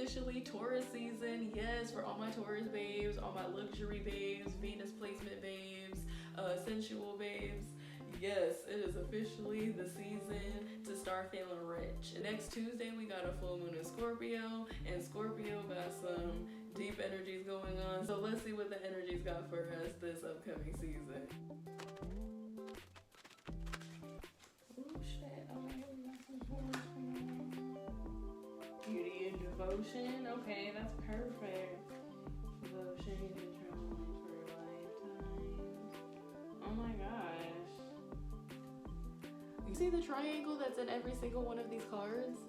officially Taurus season. Yes, for all my Taurus babes, all my luxury babes, Venus placement babes, sensual babes. Yes, it is officially the season to start feeling rich. Next Tuesday, we got a full moon in Scorpio, and Scorpio got some deep energies going on. So let's see what the energies got for us this upcoming season. Oh shit, beauty and devotion. Okay, that's perfect. Devotion, you've been traveling for lifetimes. Oh my gosh. You see the triangle that's in every single one of these cards?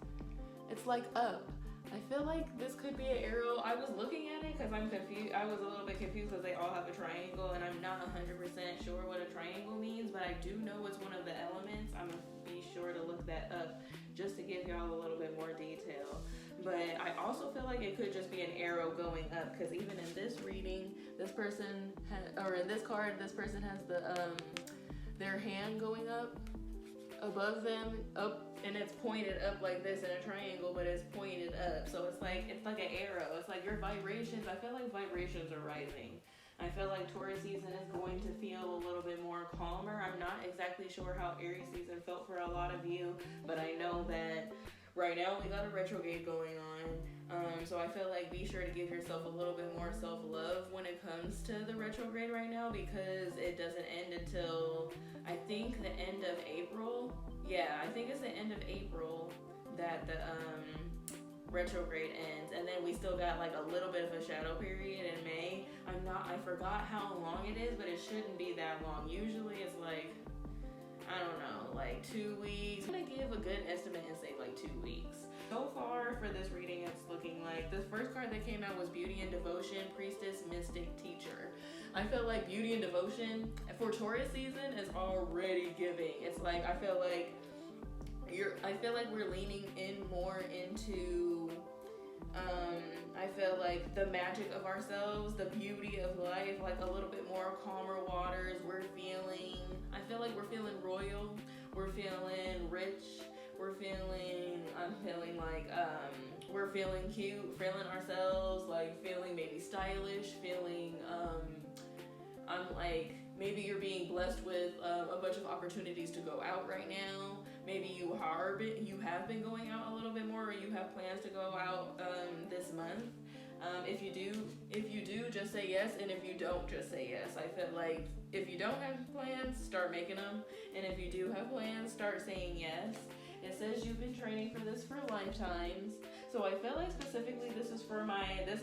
It's like up. I feel like this could be an arrow. I was looking at it because I'm confused. I was a little bit confused because they all have a triangle and I'm not 100% sure what a triangle means, but I do know it's one of the elements. I'm going to be sure to look that up just to give y'all a little bit more detail. But I also feel like it could just be an arrow going up because even in this reading, this person, or in this card, this person has the their hand going up above them, up, and it's pointed up like this in a triangle, but it's pointed up. So it's like an arrow. It's like your vibrations. I feel like vibrations are rising. I feel like Taurus season is going to feel a little bit more calmer. I'm not exactly sure how Aries season felt for a lot of you, but I know that right now we got a retrograde going on. So I feel like be sure to give yourself a little bit more self-love when it comes to the retrograde right now, because it doesn't end until I think the end of April. Yeah, I think it's the end of April that the retrograde ends, and then we still got like a little bit of a shadow period in May. I forgot how long it is, but it shouldn't be that long. Usually it's like, I don't know, like 2 weeks. I'm gonna give a good estimate and say like 2 weeks. So far for this reading, it's looking like the first card that came out was Beauty and Devotion, Priestess, Mystic, Teacher. I feel like Beauty and Devotion for Taurus season is already giving. It's like, I feel like we're leaning in more into I feel like the magic of ourselves, the beauty of life, like a little bit more calmer waters. I feel like we're feeling royal, we're feeling rich, we're feeling cute, feeling ourselves, like feeling maybe stylish, feeling I'm like, maybe you're being blessed with a bunch of opportunities to go out right now. Maybe you have been going out a little bit more, or you have plans to go out this month. If you do, just say yes, and if you don't, just say yes. I feel like if you don't have plans, start making them, and if you do have plans, start saying yes. It says you've been training for this for lifetimes. So I feel like specifically this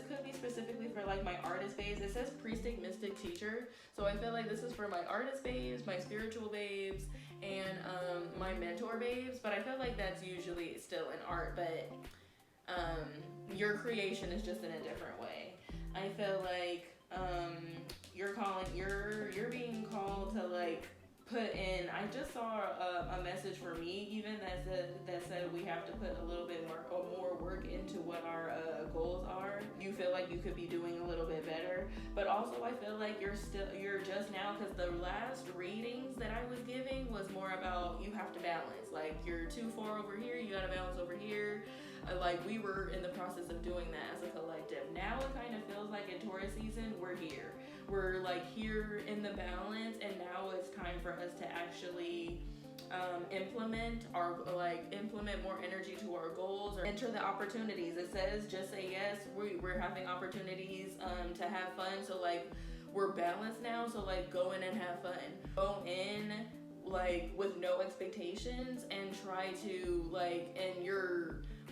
could be specifically for like my artist babes. It says Priestess, Mystic, Teacher. So I feel like this is for my artist babes, my spiritual babes, and my mentor babes. But I feel like that's usually still in art, but your creation is just in a different way. I feel like you're being called to like put in. I just saw a message for me even that said we have to put a little bit more work into what our goals are. You feel like you could be doing a little bit better, but also I feel like you're just now, because the last readings that I was giving was more about you have to balance, like you're too far over here, you gotta balance over here. Like we were in the process of doing that as a collective. Now it kind of feels like in Taurus season we're like here in the balance, and now it's time for us to actually implement more energy to our goals or enter the opportunities. It says just say yes. We're having opportunities to have fun, so like we're balanced now, so like go in and have fun. Go in like with no expectations and try to like, and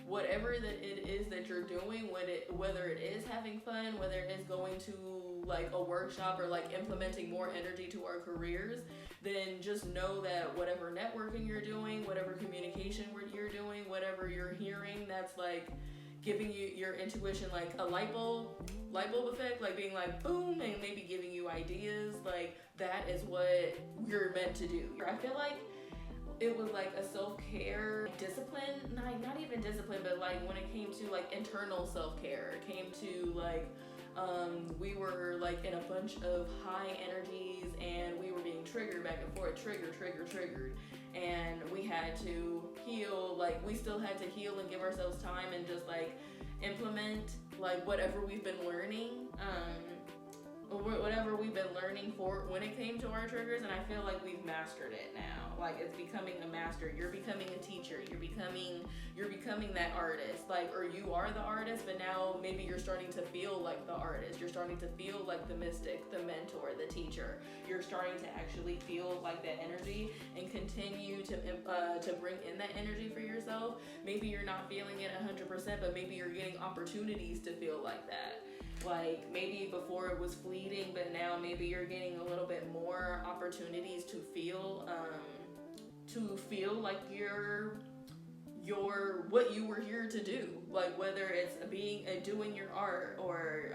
whatever that it is that you're doing, whether it is having fun, whether it is going to like a workshop or like implementing more energy to our careers, then just know that whatever networking you're doing, whatever communication you're doing, whatever you're hearing, that's like giving you your intuition like a light bulb effect, like being like boom, and maybe giving you ideas, like that is what you're meant to do. I feel like it was like a self-care discipline, not even discipline, but like when it came to like internal self-care, it came to like we were like in a bunch of high energies and we were being triggered back and forth, triggered, and we had to heal. Like we still had to heal and give ourselves time and just like implement implement like whatever we've been learning, whatever we've been learning for when it came to our triggers, and I feel like we've mastered it now. Like it's becoming a master. You're becoming a teacher. You're becoming that artist. Like, or you are the artist, but now maybe you're starting to feel like the artist. You're starting to feel like the mystic, the mentor, the teacher. You're starting to actually feel like that energy and continue to bring in that energy for yourself. Maybe you're not feeling it 100%, but maybe you're getting opportunities to feel like that. Like maybe before it was fleeting, but now maybe you're getting a little bit more opportunities to feel like you're what you were here to do. Like whether it's doing your art or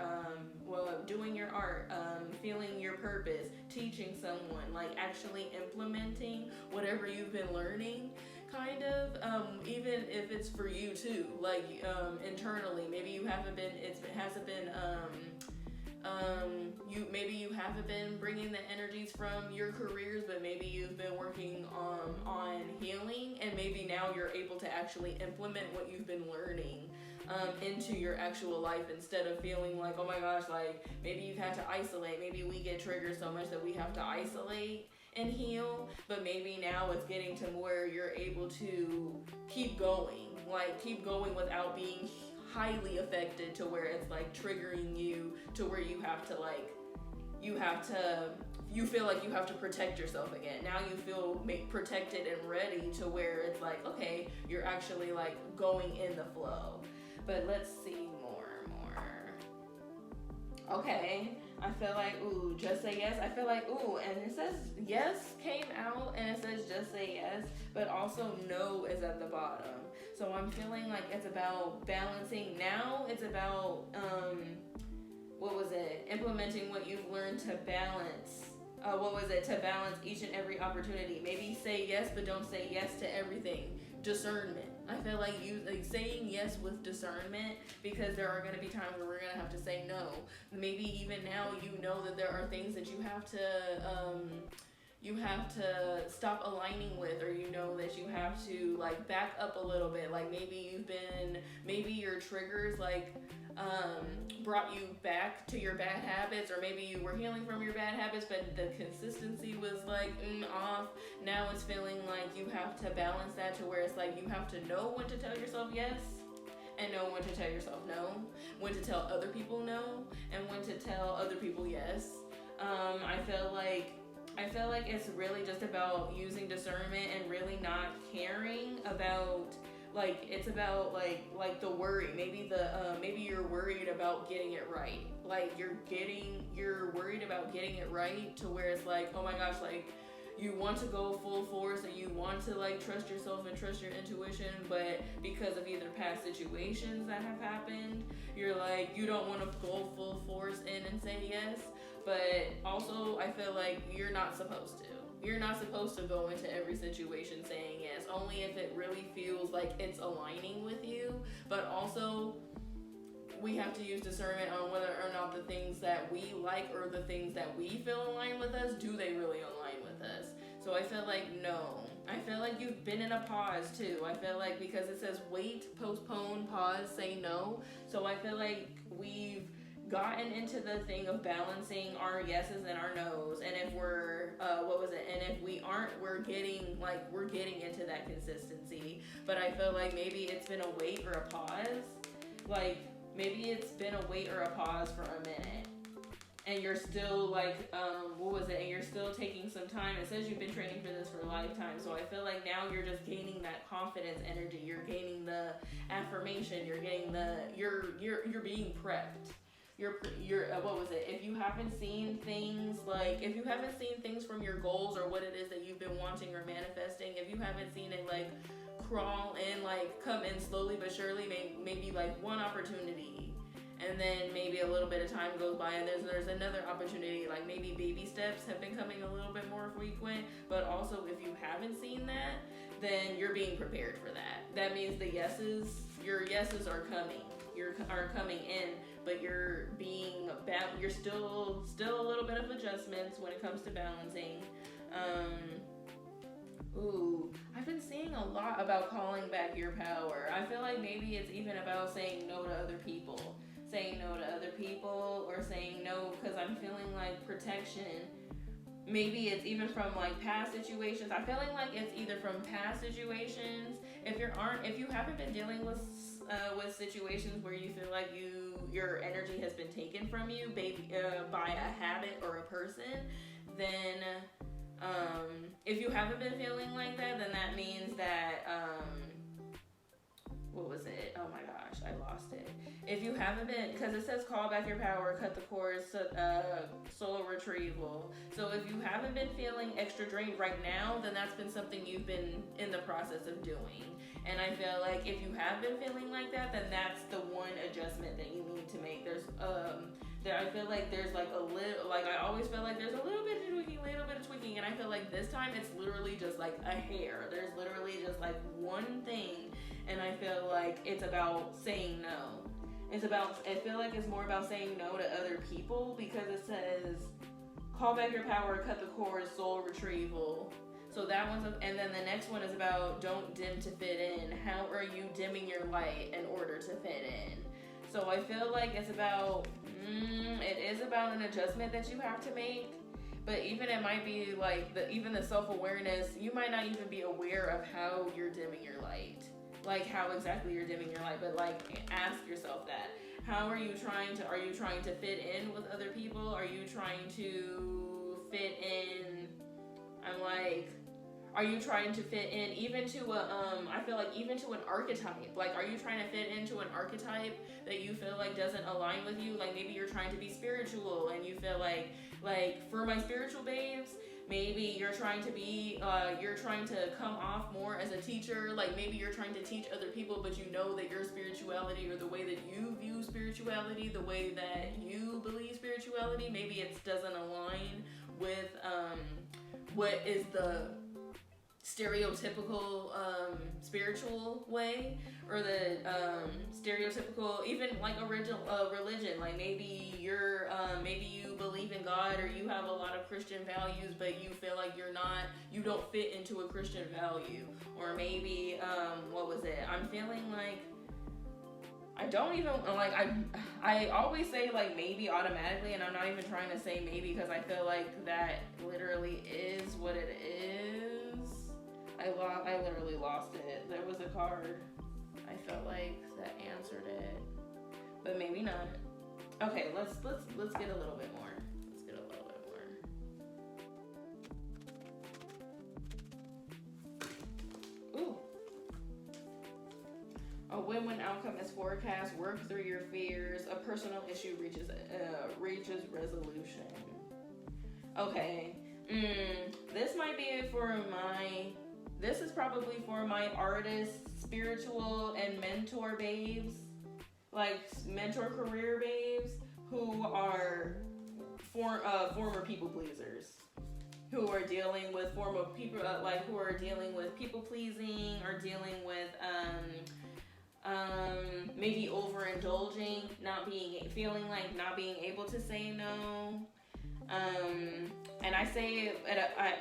feeling your purpose, teaching someone, like actually implementing whatever you've been learning. Kind of, even if it's for you too, like internally, maybe you haven't been bringing the energies from your careers, but maybe you've been working on healing, and maybe now you're able to actually implement what you've been learning into your actual life, instead of feeling like, oh my gosh, like maybe you've had to isolate. Maybe we get triggered so much that we have to isolate and heal, but maybe now it's getting to where you're able to keep going without being highly affected, to where it's like triggering you to where you feel like you have to protect yourself again. Now you feel protected and ready, to where it's like, okay, you're actually like going in the flow. But let's see more. Okay, I feel like, just say yes. I feel like, and it says yes came out, and it says just say yes, but also no is at the bottom. So I'm feeling like it's about balancing. Now it's about, implementing what you've learned to balance. To balance each and every opportunity. Maybe say yes, but don't say yes to everything. Discernment. I feel like saying yes with discernment, because there are going to be times where we're going to have to say no. Maybe even now you know that there are things that you have to stop aligning with, or you know that you have to like back up a little bit. Like maybe your triggers brought you back to your bad habits, or maybe you were healing from your bad habits, but the consistency was like off. Now it's feeling like you have to balance that, to where it's like you have to know when to tell yourself yes, and know when to tell yourself no, when to tell other people no, and when to tell other people yes. I feel like it's really just about using discernment and really not caring about, like, it's about like the worry. Maybe you're worried about getting it right. Like you're worried about getting it right, to where it's like, oh my gosh, like you want to go full force, and you want to like trust yourself and trust your intuition, but because of either past situations that have happened, you're like, you don't want to go full force in and say yes. But also I feel like you're not supposed to. You're not supposed to go into every situation saying yes, only if it really feels like it's aligning with you. But also, we have to use discernment on whether or not the things that we like, or the things that we feel align with us, do they really align with us? So I feel like no. I feel like you've been in a pause too. I feel like, because it says wait, postpone, pause, say no. So I feel like we've gotten into the thing of balancing our yeses and our nos, and if we're and if we aren't, we're getting into that consistency. But I feel like maybe it's been a wait or a pause. Like maybe it's been a wait or a pause for a minute, and you're still like and you're still taking some time. It says you've been training for this for a lifetime. So I feel like now you're just gaining that confidence energy, you're gaining the affirmation, you're getting you're being prepped. If you haven't seen things from your goals, or what it is that you've been wanting or manifesting, if you haven't seen it like crawl in, like come in slowly but surely, maybe like one opportunity, and then maybe a little bit of time goes by, and there's another opportunity, like maybe baby steps have been coming a little bit more frequent. But also, if you haven't seen that, then you're being prepared for that. That means your yeses are coming. Are coming in, but you're still a little bit of adjustments when it comes to balancing. Ooh, I've been seeing a lot about calling back your power. I feel like maybe it's even about saying no to other people. Saying no to other people, or saying no because I'm feeling like protection. Maybe it's even from like past situations. I'm feeling like it's either from past situations. If you haven't been dealing with situations where you feel like your energy has been taken from you, by a habit or a person, then if you haven't been feeling like that, then that means that what was it? Oh my gosh, I lost it. If you haven't been, because it says call back your power, cut the cords, soul retrieval. So if you haven't been feeling extra drained right now, then that's been something you've been in the process of doing. And I feel like if you have been feeling like that, then that's the one adjustment that you need to make. I feel like there's like a little, like I always feel like there's a little bit of tweaking, and I feel like this time it's literally just like a hair. There's literally just like one thing, and I feel like it's about saying no. I feel like it's more about saying no to other people, because it says call back your power, cut the cords, soul retrieval. So that one's, and then the next one is about don't dim to fit in. How are you dimming your light in order to fit in? So I feel like it's about, it is about an adjustment that you have to make. But even it might be like even the self-awareness, you might not even be aware of how you're dimming your light. Like how exactly you're dimming your light, but like ask yourself that. How are you trying to fit in with other people? Are you trying to fit in? Are you trying to fit in even to I feel like even to an archetype? Like, are you trying to fit into an archetype that you feel like doesn't align with you? Like maybe you're trying to be spiritual and you feel like for my spiritual babes, maybe you're trying to come off more as a teacher. Like maybe you're trying to teach other people, but you know that your spirituality, or the way that you view spirituality, the way that you believe spirituality, maybe it doesn't align with what is the stereotypical spiritual way, or the stereotypical even like original religion. Like maybe maybe you believe in God, or you have a lot of Christian values, but you feel like you don't fit into a Christian value. Or maybe what was it? I'm feeling like I don't even like I always say like maybe automatically, and I'm not even trying to say maybe, because I feel like that literally is what it is. I literally lost it. There was a card I felt like that answered it, but maybe not. Okay, let's get a little bit more. Let's get a little bit more. Ooh. A win-win outcome is forecast. Work through your fears. A personal issue reaches resolution. Okay. This might be this is probably for my artist, spiritual, and mentor babes. Like mentor career babes who are former people pleasers. Who are dealing with who are dealing with people pleasing, or dealing with maybe overindulging, feeling like not being able to say no. And I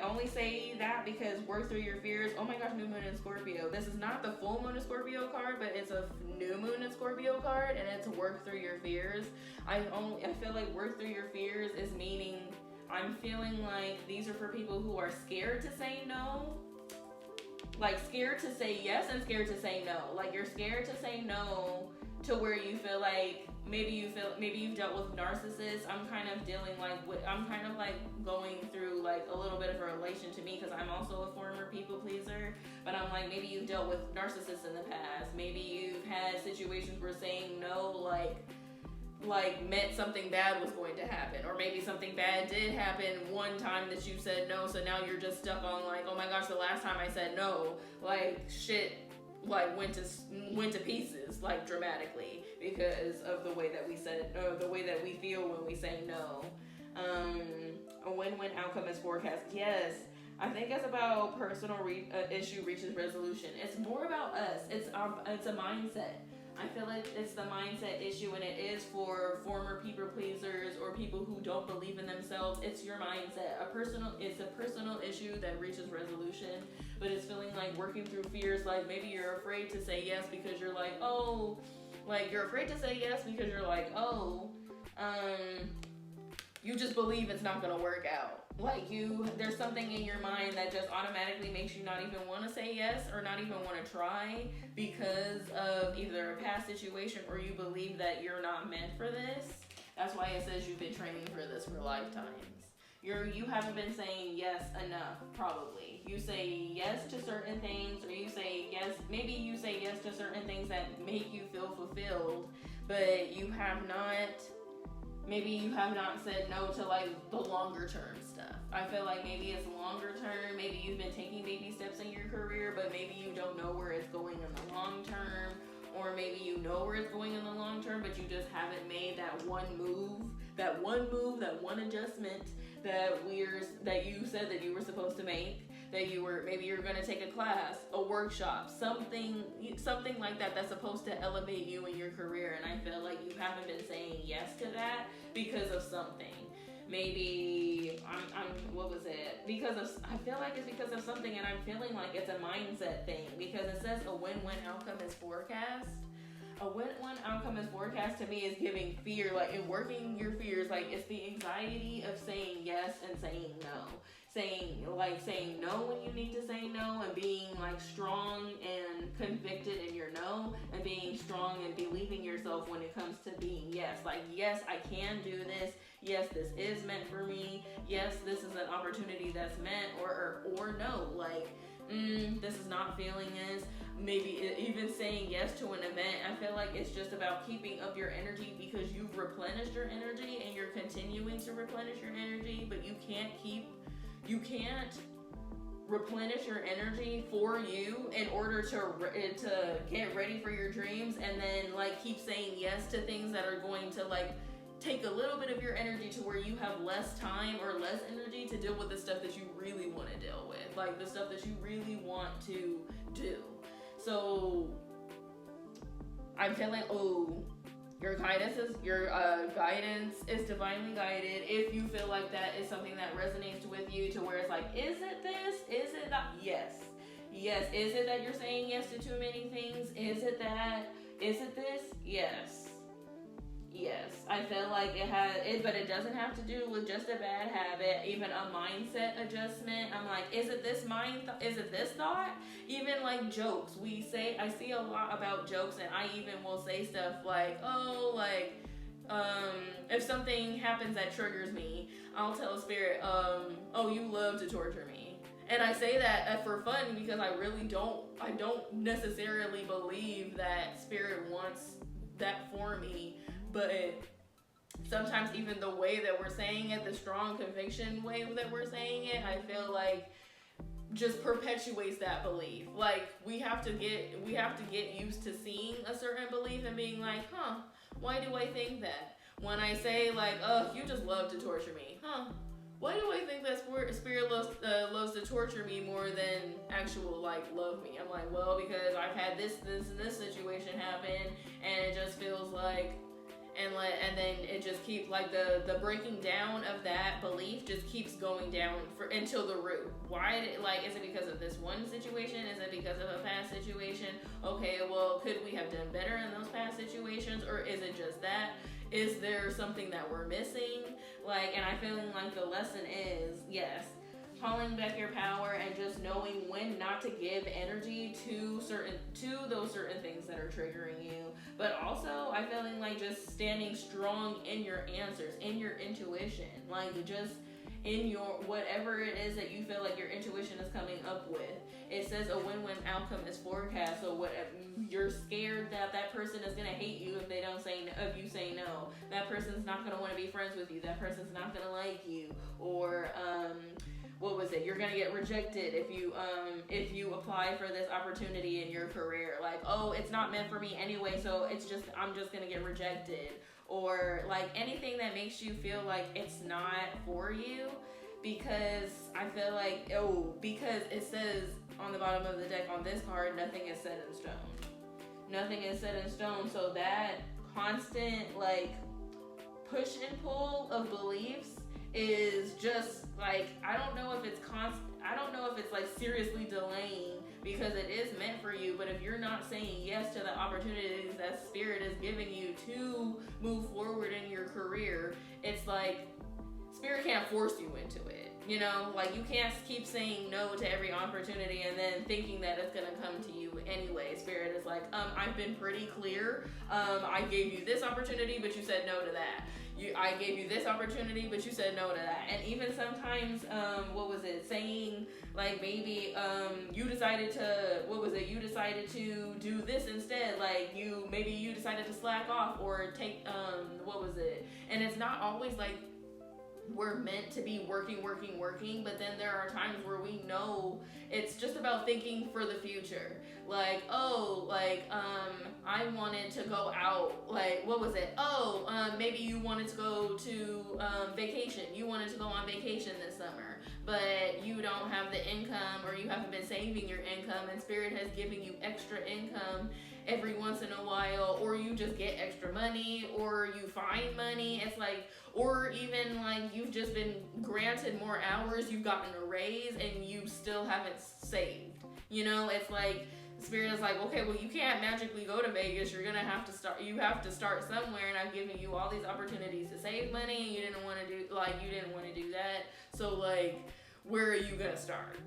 only say that because work through your fears. Oh my gosh, new moon in Scorpio. This is not the full moon in Scorpio card, but it's a new moon in Scorpio card, and it's work through your fears. I feel like work through your fears is meaning I'm feeling like these are for people who are scared to say no. Like scared to say yes and scared to say no. Like you're scared to say no to where you feel like maybe you've dealt with narcissists. I'm kind of going through like a little bit of a relation to me, because I'm also a former people pleaser. But I'm like, maybe you've dealt with narcissists in the past. Maybe you've had situations where saying no like meant something bad was going to happen, or maybe something bad did happen one time that you said no, so now you're just stuck on like, oh my gosh, the last time I said no, like shit like went to pieces like dramatically because of the way that we said, or the way that we feel when we say no. A win-win outcome is forecast. Yes, I think it's about personal issue reaches resolution. It's more about us. It's a mindset. I feel like it's the mindset issue, and it is for former people pleasers or people who don't believe in themselves. It's your mindset. It's a personal issue that reaches resolution, but it's feeling like working through fears. Like maybe you're afraid to say yes because you're like, oh, like you're afraid to say yes because you're like, oh, you just believe it's not gonna work out. Like there's something in your mind that just automatically makes you not even want to say yes or not even want to try because of either a past situation or you believe that you're not meant for this. That's why it says you've been training for this for lifetimes. You haven't been saying yes enough, probably. You say yes to certain things, or you say yes, maybe you say yes to certain things that make you feel fulfilled, but you have not said no to like the longer term stuff. I feel like maybe it's longer term, maybe you've been taking baby steps in your career, but maybe you don't know where it's going in the long term, or maybe you know where it's going in the long term, but you just haven't made that one adjustment that you said that you were supposed to make, that maybe you're going to take a class, a workshop, something like that that's supposed to elevate you in your career. And I feel like you haven't been saying yes to that because of something. Maybe I feel like it's because of something, and I'm feeling like it's a mindset thing, because it says a win-win outcome is forecast. A win-win outcome is forecast to me is giving fear, like in working your fears, like it's the anxiety of saying yes and saying no. Saying no when you need to say no, and being like strong and convicted in your no, and being strong and believing yourself when it comes to being yes. Like, yes, I can do this. Yes, this is meant for me. Yes, this is an opportunity that's meant, or no, like, this is not feeling this. Maybe even saying yes to an event. I feel like it's just about keeping up your energy, because you've replenished your energy and you're continuing to replenish your energy, but you can't replenish your energy for you in order to get ready for your dreams, and then like keep saying yes to things that are going to like take a little bit of your energy to where you have less time or less energy to deal with the stuff that you really want to deal with, like the stuff that you really want to do. So I'm feeling, your guidance is divinely guided. If you feel like that is something that resonates with you, to where it's like, is it this? Is it that? Yes. Is it that you're saying yes to too many things? Is it that? Is it this? Yes. I feel like but it doesn't have to do with just a bad habit, even a mindset adjustment. I'm like, is it this is it this thought? Even like jokes. I see a lot about jokes, and I even will say stuff like, if something happens that triggers me, I'll tell Spirit, you love to torture me. And I say that for fun, because I don't necessarily believe that Spirit wants that for me. But sometimes even the way that we're saying it, the strong conviction way that we're saying it, I feel like just perpetuates that belief. Like we have to get used to seeing a certain belief and being like, why do I think that? When I say like, you just love to torture me, why do I think that Spirit loves to torture me more than actual like love me? I'm like, well, because I've had this and this situation happen, and it just feels like, and then it just keeps like the breaking down of that belief just keeps going down until the root. Why is it because of this one situation? Is it because of a past situation? Okay, well, could we have done better in those past situations, or is it just that? Is there something that we're missing? And I feeling like the lesson is, yes, calling back your power and just knowing when not to give energy to those certain things that are triggering you. But also, I feeling like just standing strong in your answers, in your intuition, like just in your whatever it is that you feel like your intuition is coming up with. It says a win-win outcome is forecast. So whatever you're scared that person is gonna hate you if they don't say no, if you say no. That person's not gonna want to be friends with you. That person's not gonna like you. Or you're gonna get rejected if you apply for this opportunity in your career. Like, it's not meant for me anyway, so I'm just gonna get rejected. Or like anything that makes you feel like it's not for you, because I feel like because it says on the bottom of the deck on this card, nothing is set in stone. Nothing is set in stone. So that constant like push and pull of beliefs is just like, I don't know if it's constant. I don't know if it's like seriously delaying, because it is meant for you, but if you're not saying yes to the opportunities that Spirit is giving you to move forward in your career, it's like Spirit can't force you into it. You know, like you can't keep saying no to every opportunity and then thinking that it's gonna come to you anyway. Spirit is like, I've been pretty clear. I gave you this opportunity, but you said no to that. I gave you this opportunity, but you said no to that. And even sometimes, saying like maybe you decided to do this instead. Like you decided to slack off or take and it's not always like we're meant to be working, but then there are times where we know it's just about thinking for the future. Like, I wanted to go out, maybe you wanted to go to vacation. You wanted to go on vacation this summer, but you don't have the income, or you haven't been saving your income, and Spirit has given you extra income every once in a while, or you just get extra money, or you find money. It's like, or even like you've just been granted more hours, you've gotten a raise, and you still haven't saved. You know, it's like Spirit is like, okay, well, you can't magically go to Vegas. You're gonna have to start. You have to start somewhere, and I've given you all these opportunities to save money, and you didn't want to do that. So like, where are you gonna start?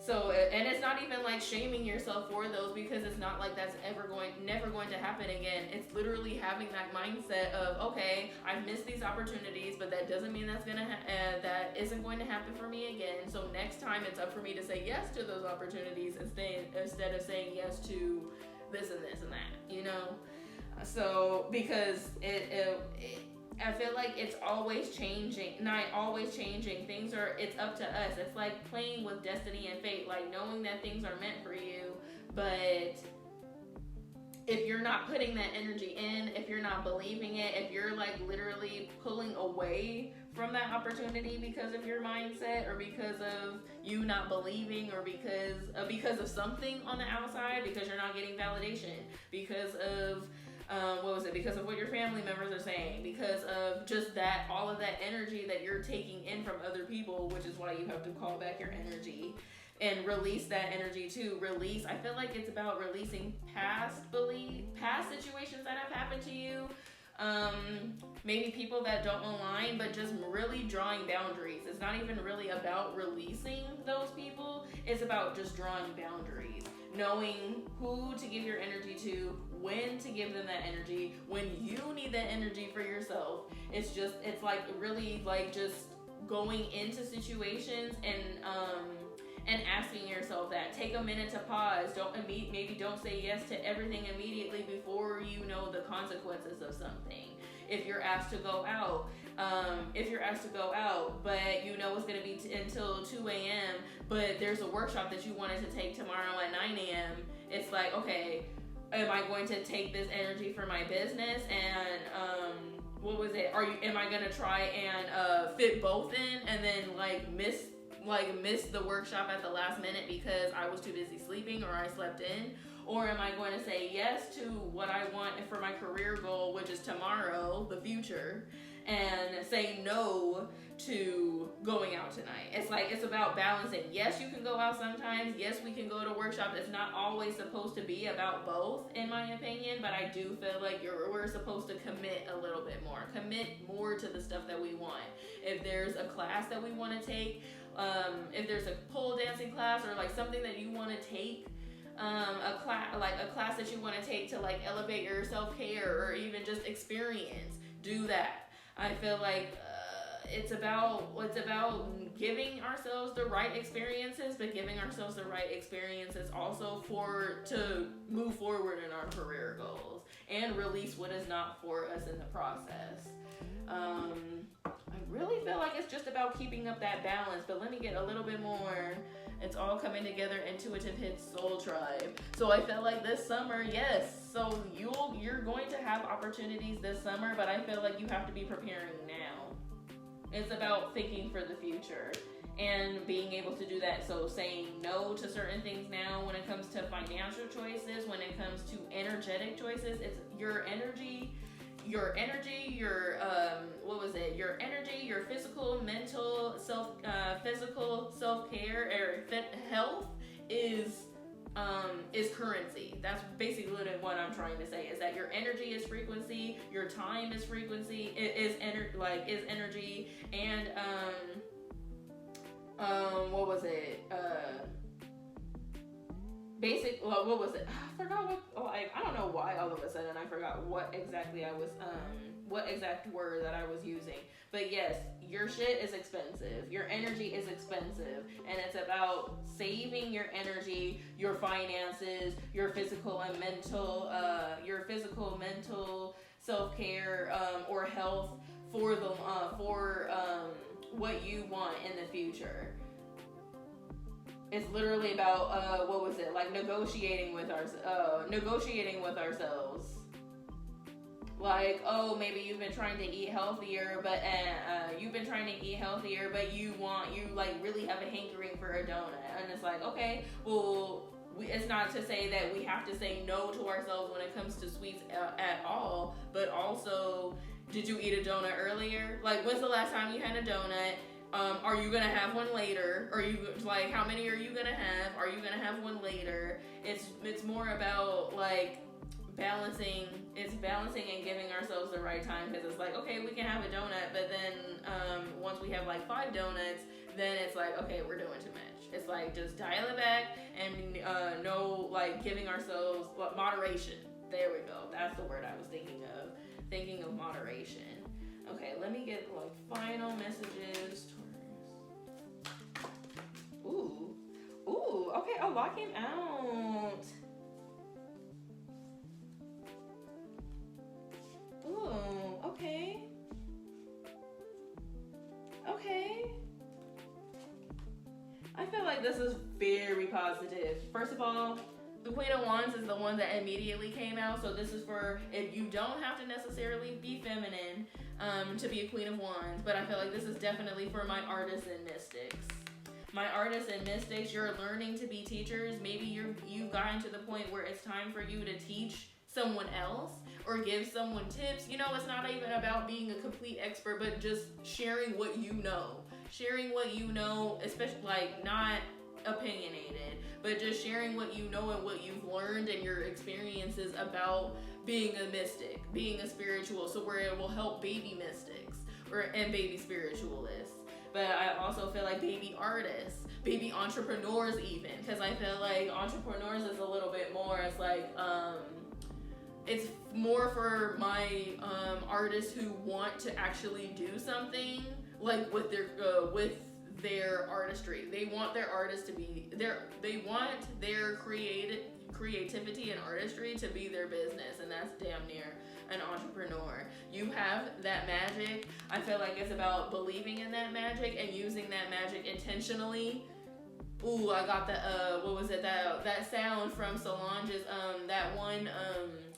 So, and it's not even like shaming yourself for those, because it's not like that's never going to happen again. It's literally having that mindset of, okay, I've missed these opportunities, but that doesn't mean that isn't going to happen for me again. So next time it's up for me to say yes to those opportunities instead of saying yes to this and this and that, you know? So, because I feel like it's always changing. Not always changing. It's up to us. It's like playing with destiny and fate, like knowing that things are meant for you, but if you're not putting that energy in, if you're not believing it, if you're like literally pulling away from that opportunity because of your mindset, or because of you not believing, or because of something on the outside, because you're not getting validation, because of because of what your family members are saying, because of just that, all of that energy that you're taking in from other people, which is why you have to call back your energy and release that energy too. I feel like it's about releasing past situations that have happened to you, maybe people that don't align, but just really drawing boundaries. It's not even really about releasing those people. It's about just drawing boundaries, knowing who to give your energy to, when to give them that energy, when you need that energy for yourself. It's like really like just going into situations and asking yourself that. Take a minute to pause. Maybe don't say yes to everything immediately before you know the consequences of something. If you're asked to go out, but you know it's going to be until 2 a.m., but there's a workshop that you wanted to take tomorrow at 9 a.m., it's like, okay, am I going to take this energy for my business and am I going to try and fit both in and then miss the workshop at the last minute because I was too busy sleeping or I slept in? Or am I going to say yes to what I want for my career goal, which is tomorrow, the future, and say no to going out tonight? It's about balancing. Yes, you can go out sometimes. Yes, we can go to workshops. It's not always supposed to be about both, in my opinion, but I do feel like we're supposed to commit a little bit more. Commit more to the stuff that we want. If there's a class that we want to take, if there's a pole dancing class or like something that you want to take, a class that you want to take to like elevate your self-care or even just experience, do that. I feel like it's about giving ourselves the right experiences, but giving ourselves the right experiences also to move forward in our career goals and release what is not for us in the process. I really feel like it's just about keeping up that balance, but let me get a little bit more. It's all coming together. Intuitive Hits Soul Tribe. So I felt like this summer, yes. So you're going to have opportunities this summer, but I feel like you have to be preparing now. It's about thinking for the future and being able to do that. So saying no to certain things now when it comes to financial choices, when it comes to energetic choices, it's your energy, your physical, mental, physical self-care or health is currency. That's basically what I'm trying to say, is that your energy is frequency, your time is frequency, is energy, and what was it? What was it? I forgot I don't know why all of a sudden I forgot what exact word that I was using. But yes, your shit is expensive. Your energy is expensive. And it's about saving your energy, your finances, your physical and mental, self-care, or health for what you want in the future. It's literally about negotiating with ourselves. Like, oh, maybe you've been trying to eat healthier, but you really have a hankering for a donut, and it's like, okay, well, it's not to say that we have to say no to ourselves when it comes to sweets at all, but also, did you eat a donut earlier? Like, when's the last time you had a donut? Are you gonna have one later? How many are you gonna have? Are you gonna have one later? It's more about balancing. It's balancing and giving ourselves the right time, because it's like, okay, we can have a donut, but then once we have 5 donuts, then it's like, okay, we're doing too much. It's like, just dial it back and giving ourselves moderation. There we go. That's the word I was thinking of. Thinking of moderation. Okay, let me get final messages. Ooh, okay, a locking out. Ooh, okay. I feel like this is very positive. First of all, the Queen of Wands is the one that immediately came out, so this is for, if you don't have to necessarily be feminine to be a Queen of Wands, but I feel like this is definitely for my artists and mystics. My artists and mystics, you're learning to be teachers. Maybe you've gotten to the point where it's time for you to teach someone else or give someone tips. It's not even about being a complete expert, but just sharing what you know. Sharing what you know, especially not opinionated, but just sharing what you know and what you've learned and your experiences about being a mystic, being a spiritual, so where it will help baby mystics and baby spiritualists. But I also feel like baby artists, baby entrepreneurs even, because I feel like entrepreneurs is a little bit more, it's more for my artists who want to actually do something with their artistry. They want their artists to be they want their creativity and artistry to be their business, and that's damn near an entrepreneur. You have that magic. I feel like it's about believing in that magic and using that magic intentionally. Ooh, I got the that sound from Solange's that one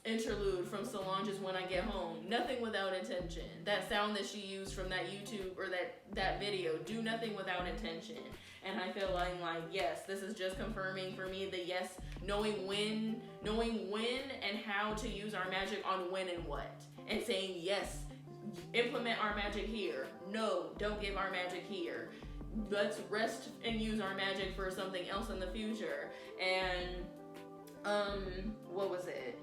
interlude from Solange's When I Get Home. Nothing without intention. That sound that she used from that YouTube or that video. Do nothing without intention. And I feel like yes, this is just confirming for me the yes, knowing when and how to use our magic on when and what. And saying yes, implement our magic here. No, don't give our magic here. Let's rest and use our magic for something else in the future. And what was it?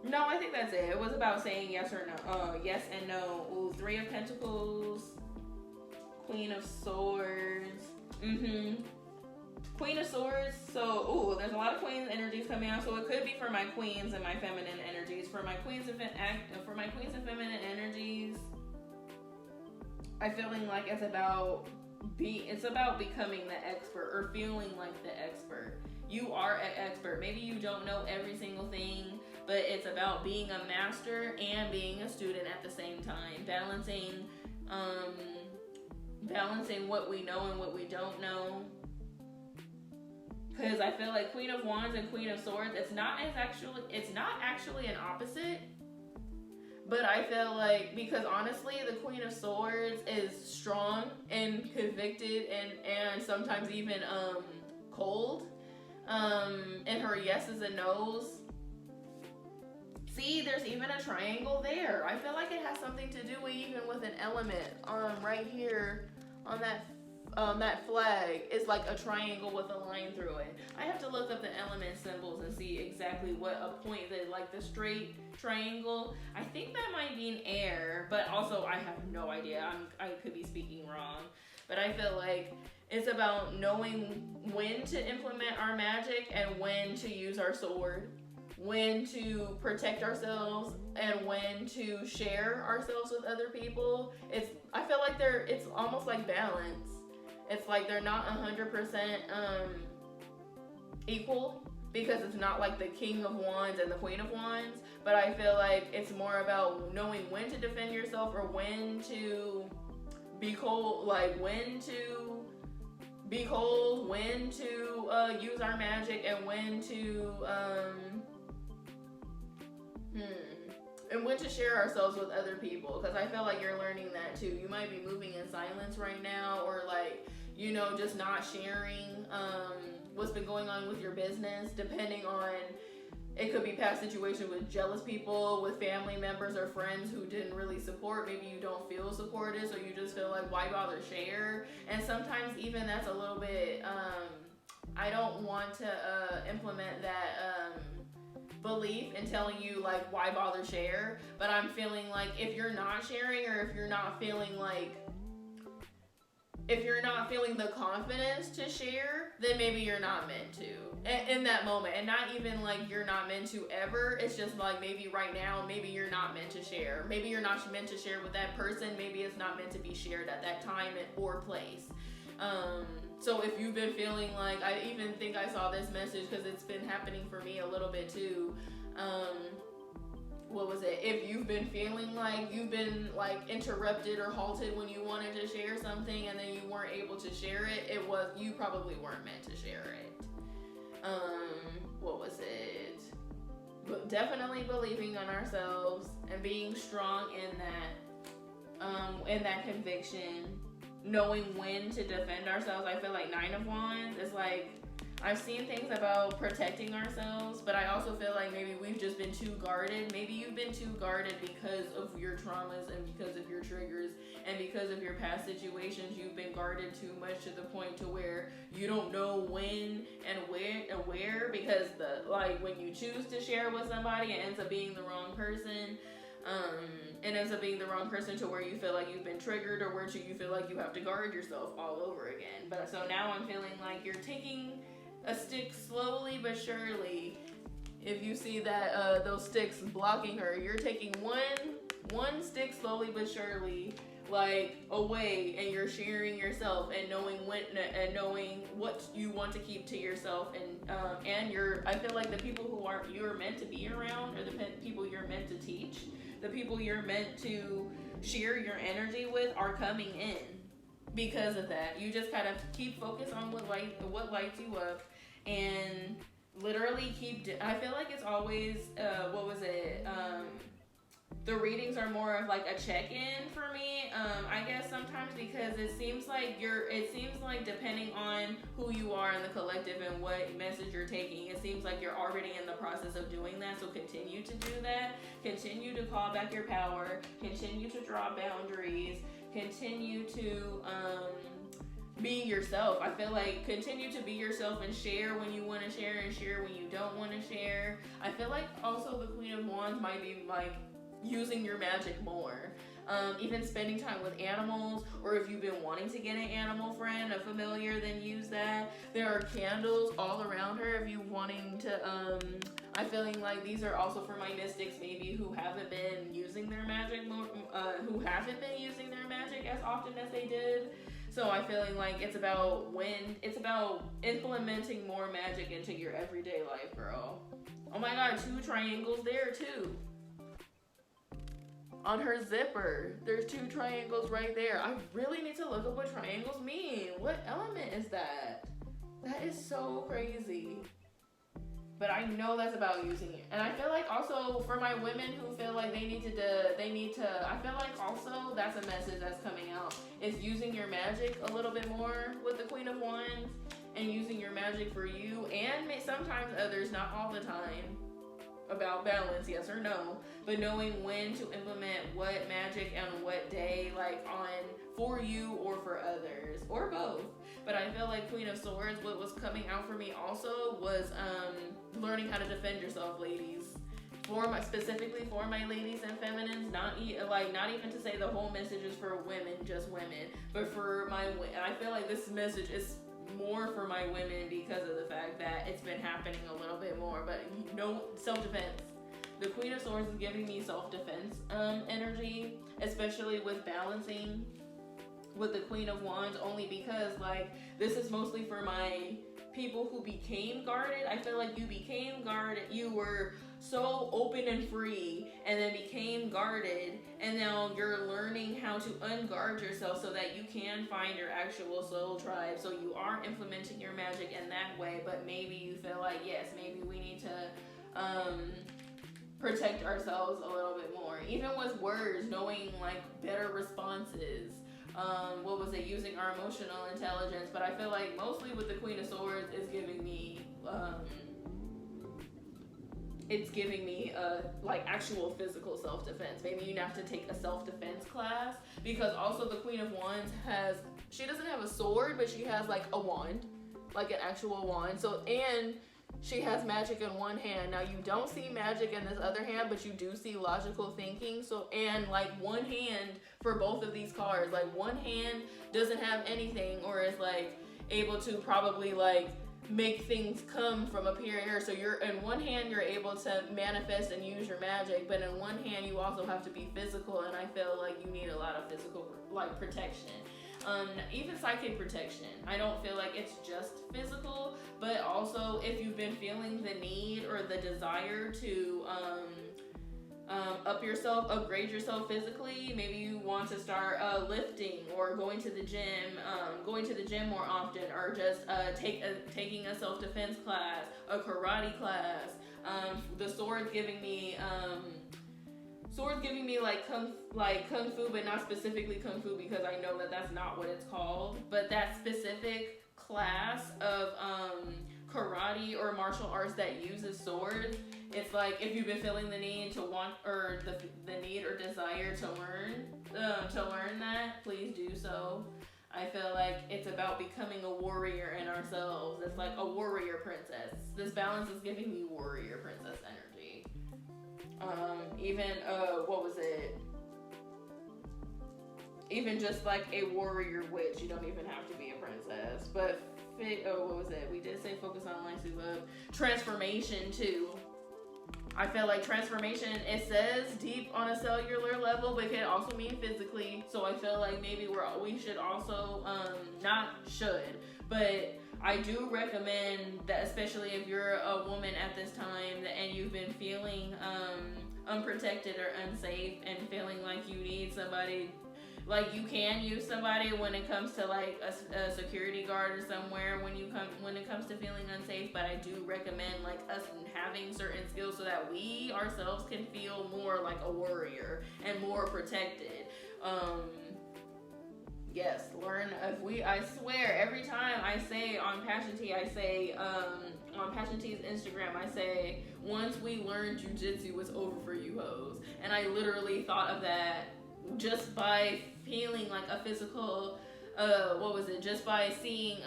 No, I think that's it. It was about saying yes or no. Yes and no. Ooh, 3 of Pentacles, Queen of Swords. Queen of Swords. So, there's a lot of Queen's energies coming out. So it could be for my Queens and my feminine energies. For my Queens and feminine energies, I feeling like it's about becoming the expert or feeling like the expert. You are an expert. Maybe you don't know every single thing, but it's about being a master and being a student at the same time. Balancing what we know and what we don't know. Because I feel like Queen of Wands and Queen of Swords, it's not actually an opposite, But I feel like, because honestly, the Queen of Swords is strong and convicted and sometimes even cold. And her yeses and nos. See, there's even a triangle there. I feel like it has something to do even with an element. Right here on that flag is like a triangle with a line through it. I have to look up the element symbols and see exactly what a point that, like the straight triangle. I think that might be an air, but also I have no idea. I could be speaking wrong, but I feel like it's about knowing when to implement our magic and when to use our sword, when to protect ourselves and when to share ourselves with other people. I feel like it's almost like balance. It's like they're not 100% equal, because it's not like the King of Wands and the Queen of Wands, but I feel like it's more about knowing when to defend yourself or when to be cold, like when to be cold, when to use our magic, and when to and when to share ourselves with other people, because I feel like you're learning that too. You might be moving in silence right now, or like, you know, just not sharing what's been going on with your business, depending on, it could be past situations with jealous people, with family members or friends who didn't really support. Maybe you don't feel supported, so you just feel like, why bother share? And sometimes even that's a little bit, I don't want to implement that belief in telling you like, why bother share? But I'm feeling like if you're not sharing, or if you're not feeling like, if you're not feeling the confidence to share, then maybe you're not meant to in that moment. And not even like you're not meant to ever. It's just like, maybe right now, maybe you're not meant to share. Maybe you're not meant to share with that person. Maybe it's not meant to be shared at that time or place. So if you've been feeling like, I even think I saw this message because it's been happening for me a little bit too. What was it? If you've been feeling like you've been like interrupted or halted when you wanted to share something and then you weren't able to share it, you probably weren't meant to share it. What was it? But definitely believing on ourselves and being strong in that conviction, knowing when to defend ourselves. I feel like 9 of Wands is like, I've seen things about protecting ourselves, but I also feel like maybe we've just been too guarded. Maybe you've been too guarded because of your traumas and because of your triggers and because of your past situations. You've been guarded too much to the point to where you don't know when and where, because when you choose to share with somebody, it ends up being the wrong person. It ends up being the wrong person to where you feel like you've been triggered, or where you feel like you have to guard yourself all over again. But so now I'm feeling like you're taking a stick slowly but surely. If you see that those sticks blocking her, you're taking one stick slowly but surely, like away, and you're sharing yourself and knowing when and knowing what you want to keep to yourself, and I feel like the people who you're meant to be around, or the people you're meant to teach, the people you're meant to share your energy with, are coming in because of that. You just kind of keep focus on what lights you up, and literally I feel like it's always the readings are more of like a check-in for me. I guess sometimes, because it seems like depending on who you are in the collective and what message you're taking, it seems like you're already in the process of doing that. So continue to do that. Continue to call back your power. Continue to draw boundaries. Continue to be yourself. I feel like continue to be yourself and share when you want to share and share when you don't want to share. I feel like also the Queen of Wands might be like using your magic more. Even spending time with animals, or if you've been wanting to get an animal friend, a familiar, then use that. There are candles all around her if you wanting to I'm feeling like these are also for my mystics maybe who haven't been using their magic more, who haven't been using their magic as often as they did. So I'm feeling like it's about implementing more magic into your everyday life, girl. Oh my god, 2 triangles there too. On her zipper, there's 2 triangles right there. I really need to look up what triangles mean. What element is that? That is so crazy. but I know that's about using it. And I feel like also for my women who feel like they need to, I feel like also that's a message that's coming out. Is using your magic a little bit more with the Queen of Wands, and using your magic for you and sometimes others, not all the time. About balance, yes or no, but knowing when to implement what magic and what day, like on for you or for others, or both. But I feel like Queen of Swords, what was coming out for me also was learning how to defend yourself, ladies. Specifically for my ladies and feminines, not even to say the whole message is for women, just women, but for my, and I feel like this message is more for my women because of the fact that it's been happening a little bit more, but no, self-defense. The Queen of Swords is giving me self-defense energy, especially with balancing with the Queen of Wands, only because like this is mostly for my people who became guarded. I feel like you became guarded, you were so open and free, and then became guarded, and now you're learning how to unguard yourself so that you can find your actual soul tribe. So you are implementing your magic in that way, but maybe you feel like, yes, maybe we need to protect ourselves a little bit more, even with words, knowing like better responses. Using our emotional intelligence. But I feel like mostly with the Queen of Swords is giving me like actual physical self-defense. Maybe you have to take a self-defense class, because also the Queen of Wands she doesn't have a sword, but she has like a wand, like an actual wand. So, and she has magic in one hand. Now you don't see magic in this other hand, but you do see logical thinking. So, and like one hand for both of these cards, like one hand doesn't have anything, or is like able to probably like make things come from up here and here. So you're in one hand, you're able to manifest and use your magic, but in one hand you also have to be physical, and I feel like you need a lot of physical like protection. Even psychic protection. I don't feel like it's just physical, but also if you've been feeling the need or the desire to upgrade yourself physically, maybe you want to start lifting or going to the gym more often, or just taking a self-defense class, a karate class. The sword's giving me like kung fu, but not specifically kung fu, because I know that that's not what it's called. But that specific class of karate or martial arts that uses swords, it's like if you've been feeling the need to want, or the need or desire to learn that, please do so. I feel like it's about becoming a warrior in ourselves. It's like a warrior princess. This balance is giving me warrior princess energy. Even just like a warrior witch. You don't even have to be a princess. But we did say focus on life through love. Transformation too. I feel like transformation, it says deep on a cellular level, but it can also mean physically. So I feel like maybe we should also, but I do recommend that, especially if you're a woman at this time and you've been feeling unprotected or unsafe, and feeling like you need somebody, like you can use somebody when it comes to like a security guard or somewhere when it comes to feeling unsafe. But I do recommend like us having certain skills so that we ourselves can feel more like a warrior and more protected. Yes, learn. I swear every time I say on Passion Tea, on Passion Tea's Instagram, I say, once we learn jujitsu, it's over for you hoes. And I literally thought of that just by feeling like a physical, just by seeing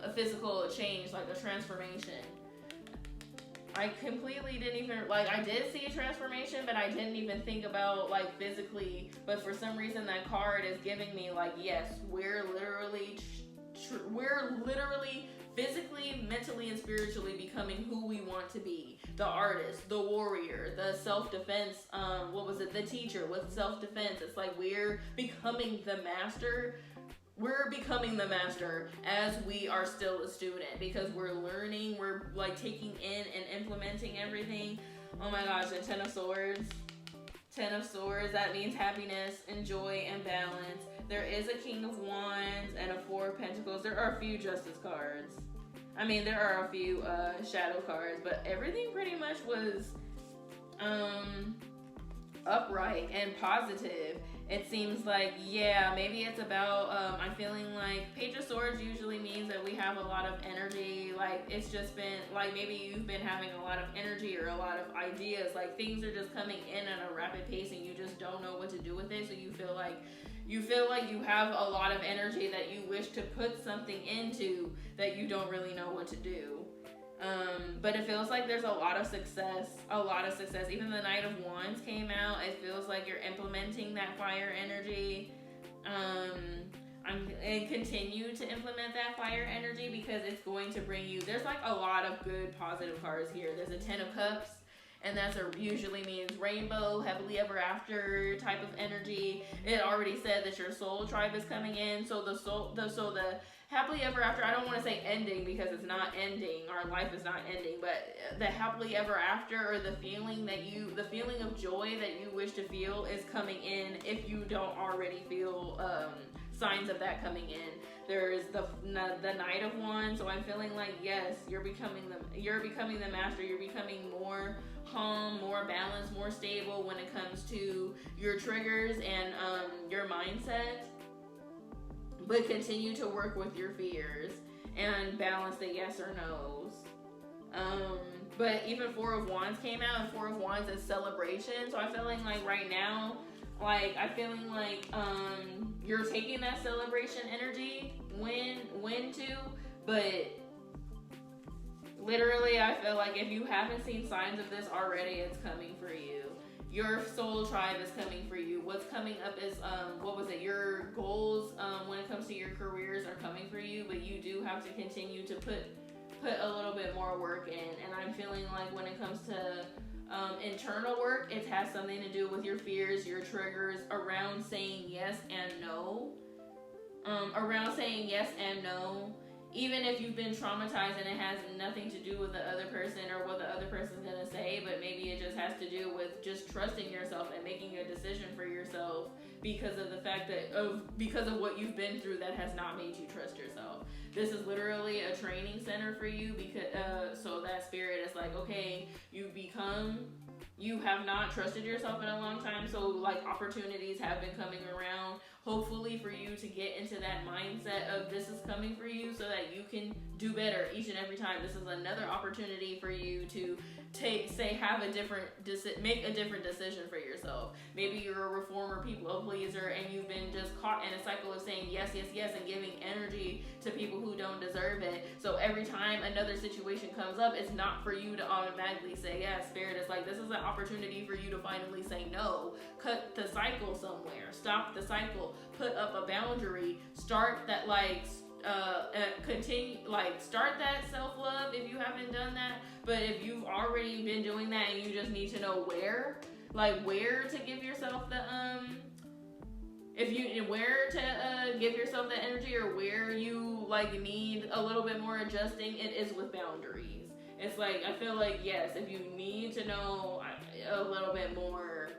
a physical change, like a transformation. I completely didn't even, I did see a transformation, but I didn't even think about, physically. But for some reason, that card is giving me, yes, we're literally physically, mentally, and spiritually becoming who we want to be. The artist, the warrior, the self-defense, the teacher with self-defense. It's like we're becoming the master. We're becoming the master as we are still a student, because we're learning, we're taking in and implementing everything. Oh my gosh, the Ten of Swords. Ten of Swords, that means happiness and joy and balance. There is a King of Wands and a Four of Pentacles. There are a few Justice cards. I mean, there are a few shadow cards, but everything pretty much was upright and positive. It seems like, yeah, maybe it's about, I'm feeling like Page of Swords usually means that we have a lot of energy. Like, it's just been, like, maybe you've been having a lot of energy or a lot of ideas. Like, things are just coming in at a rapid pace and you just don't know what to do with it. So you feel like you have a lot of energy that you wish to put something into that you don't really know what to do. But it feels like there's a lot of success. Even the Knight of Wands came out. It feels like you're implementing that fire energy. And continue to implement that fire energy because it's going to bring you, there's like a lot of good positive cards here. There's a 10 of Cups, and that's usually means rainbow, happily ever after type of energy. It already said that your soul tribe is coming in. So the happily ever after, I don't want to say ending because it's not ending. Our life is not ending, but the happily ever after, or the feeling of joy that you wish to feel is coming in if you don't already feel signs of that coming in. There's the Knight of Wands, so I'm feeling like, yes, you're becoming the master. You're becoming more calm, more balanced, more stable when it comes to your triggers and your mindset. But continue to work with your fears and balance the yes or no's. But even Four of Wands came out, and Four of Wands is celebration. So I'm feeling like right now, you're taking that celebration energy when to, but literally I feel like if you haven't seen signs of this already, it's coming for you. Your soul tribe is coming for you. What's coming up is, your goals when it comes to your careers are coming for you, but you do have to continue to put a little bit more work in. And I'm feeling like when it comes to internal work, it has something to do with your fears, your triggers around saying yes and no. Even if you've been traumatized and it has nothing to do with the other person or what the other person's gonna say, but maybe it just has to do with just trusting yourself and making a decision for yourself because of the fact that because of what you've been through that has not made you trust yourself. This is literally a training center for you because so that spirit is like, okay, you have not trusted yourself in a long time, so like opportunities have been coming around, hopefully for you to get into that mindset of this is coming for you so that you can do better each and every time. This is another opportunity for you to make a different decision for yourself. Maybe you're a reformer, people pleaser, and you've been just caught in a cycle of saying yes, yes, yes, and giving energy to people who don't deserve it. So every time another situation comes up, it's not for you to automatically say yes. Spirit is like, this is an opportunity for you to finally say no. Cut the cycle somewhere. Stop the cycle. Put up a boundary. Start that start that self-love if you haven't done that. But if you've already been doing that and you just need to know where to give yourself the give yourself the energy, or where you need a little bit more adjusting, it is with boundaries. It's like, I feel like, yes, if you need to know a little bit more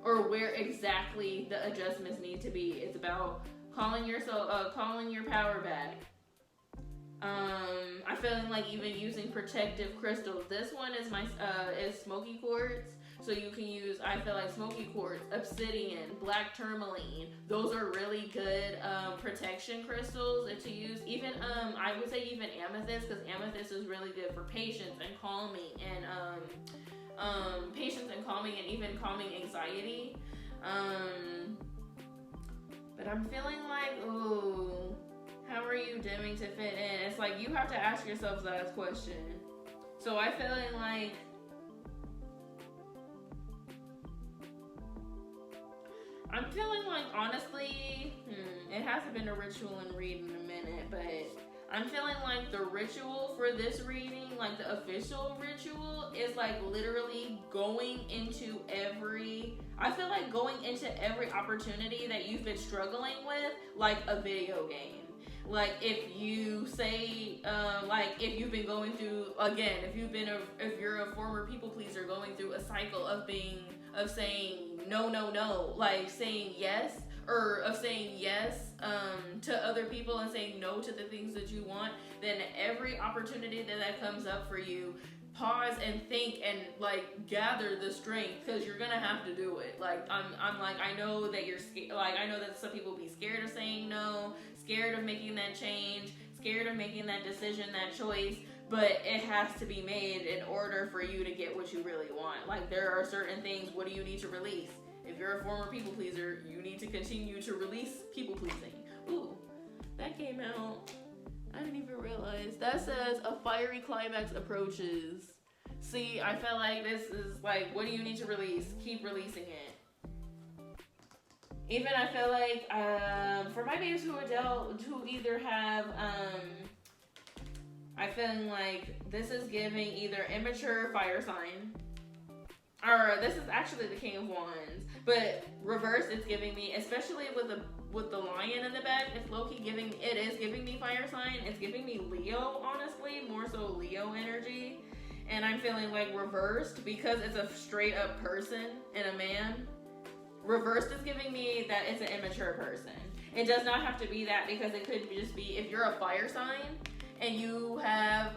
or where exactly the adjustments need to be, it's about calling your power back. I'm feeling like even using protective crystals. This one is is smoky quartz. So you can use, I feel like, smoky quartz, obsidian, black tourmaline. Those are really good protection crystals to use. Even I would say even amethyst, because amethyst is really good for patience and calming and even calming anxiety. But I'm feeling like, ooh, how are you dimming to fit in? It's like you have to ask yourself that question. So I'm feeling like honestly, it hasn't been a ritual and read in a minute, but I'm feeling like the ritual for this reading, like the official ritual, is like literally going into every opportunity that you've been struggling with, like a video game. Like if you say, if you've been going through, again, if you're a former people pleaser going through a cycle of saying no, like saying yes, or of saying yes to other people and saying no to the things that you want, then every opportunity that comes up for you, pause and think and like gather the strength, because you're gonna have to do it. Like I'm like, I know that you're scared. Like I know that some people be scared of saying no, scared of making that change, scared of making that decision, that choice. But it has to be made in order for you to get what you really want. Like there are certain things. What do you need to release? If you're a former people pleaser, you need to continue to release people pleasing. Ooh, that came out. I didn't even realize. That says a fiery climax approaches. See, I felt like this is like, what do you need to release? Keep releasing it. Even I feel like for my babes who either have I feel like this is giving either immature fire sign, or this is actually the King of Wands, but reverse, it's giving me, especially with the lion in the back, it's low-key giving, it is giving me fire sign. It's giving me Leo, honestly, more so Leo energy. And I'm feeling like reversed, because it's a straight up person and a man. Reversed is giving me that it's an immature person. It does not have to be that, because it could just be if you're a fire sign and you have,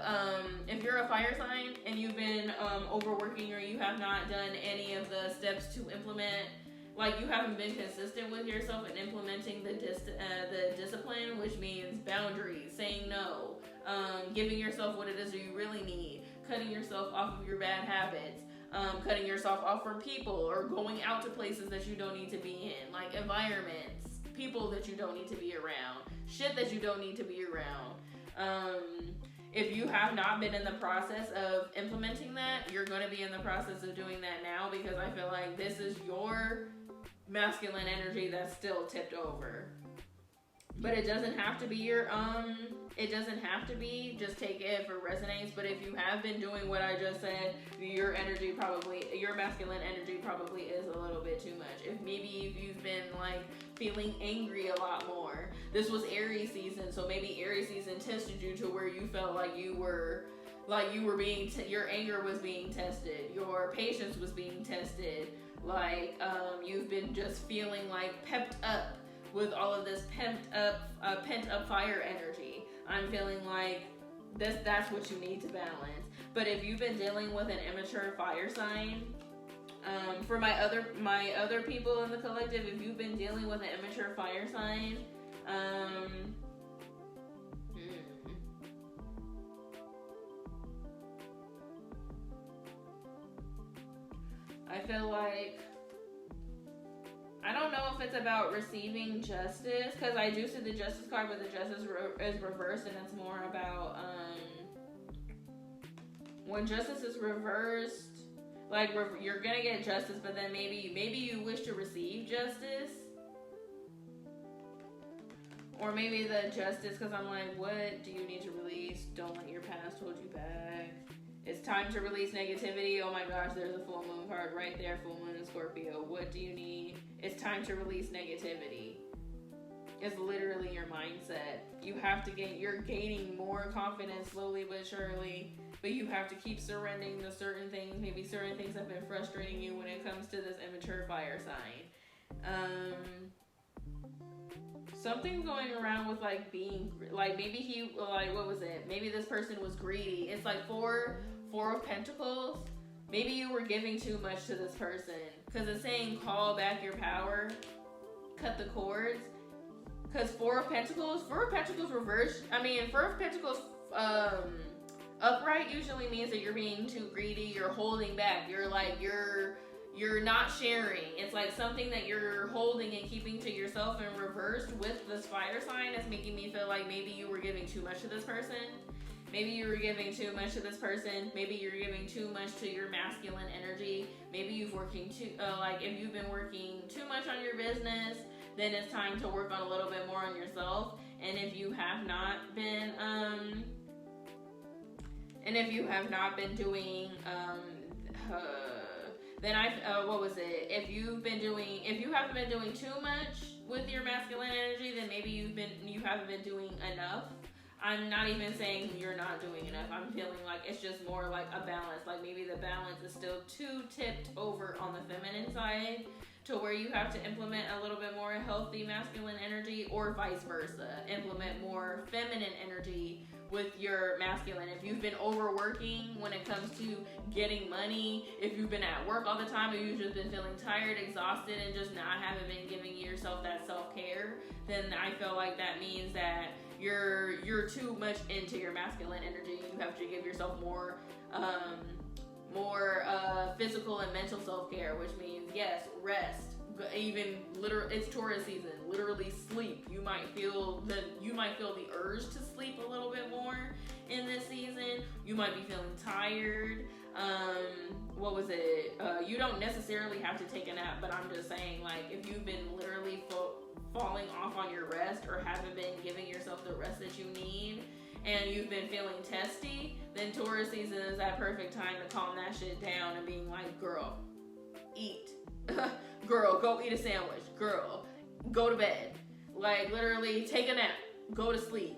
if you're a fire sign and you've been overworking, or you have not done any of the steps to implement, like you haven't been consistent with yourself in implementing the discipline, which means boundaries, saying no, giving yourself what it is you really need, cutting yourself off of your bad habits, cutting yourself off from people, or going out to places that you don't need to be in, like environments, people that you don't need to be around, shit that you don't need to be around. If you have not been in the process of implementing that, you're going to be in the process of doing that now, because I feel like this is your masculine energy that's still tipped over. But it doesn't have to be your it doesn't have to be, just take it if it resonates. But if you have been doing what I just said, your masculine energy probably is a little bit too much. If you've been like feeling angry a lot more, this was Aries season, so maybe Aries season tested you to where you felt like you were being your anger was being tested, your patience was being tested, like you've been just feeling like pepped up with all of this pent up fire energy. I'm feeling like that's what you need to balance. But if you've been dealing with an immature fire sign, for my other people in the collective, if you've been dealing with an immature fire sign, I feel like, I don't know if it's about receiving justice, because I do see the justice card, but the justice is reversed, and it's more about when justice is reversed, like you're gonna get justice, but then maybe you wish to receive justice, or maybe the justice, because I'm like, what do you need to release? Don't let your past hold you back. It's time to release negativity. Oh my gosh, there's a full moon card right there, full moon in Scorpio. What do you need? It's time to release negativity. It's literally your mindset. You're gaining more confidence slowly but surely, but you have to keep surrendering to certain things. Maybe certain things have been frustrating you when it comes to this immature fire sign. Something's going around with like being, like maybe what was it? Maybe this person was greedy. It's like four of Pentacles. Maybe you were giving too much to this person, because it's saying call back your power, cut the cords. Because Four of Pentacles reversed. Four of Pentacles upright usually means that you're being too greedy. You're holding back. You're not sharing. It's like something that you're holding and keeping to yourself. And reversed with this fire sign is making me feel like maybe you were giving too much to this person. Maybe you were giving too much to this person. Maybe you're giving too much to your masculine energy. Maybe if you've been working too much on your business, then it's time to work on a little bit more on yourself. And if you have not been, doing, then if you haven't been doing too much with your masculine energy, then maybe you haven't been doing enough. I'm not even saying you're not doing enough. I'm feeling like it's just more like a balance. Like maybe the balance is still too tipped over on the feminine side. to where you have to implement a little bit more healthy masculine energy, or vice versa, implement more feminine energy with your masculine. If you've been overworking when it comes to getting money, if you've been at work all the time, or you've just been feeling tired, exhausted, and just not haven't been giving yourself that self-care, then I feel like that means that you're too much into your masculine energy. You have to give yourself more physical and mental self-care, which means, yes, rest, even it's Taurus season, literally sleep. You might feel the urge to sleep a little bit more in this season. You might be feeling tired. You don't necessarily have to take a nap, but I'm just saying, like, if you've been literally falling off on your rest, or haven't been giving yourself the rest that you need, and you've been feeling testy, then Taurus season is that perfect time to calm that shit down and being like, girl, eat. Girl, go eat a sandwich. Girl, go to bed. Like, literally take a nap. Go to sleep.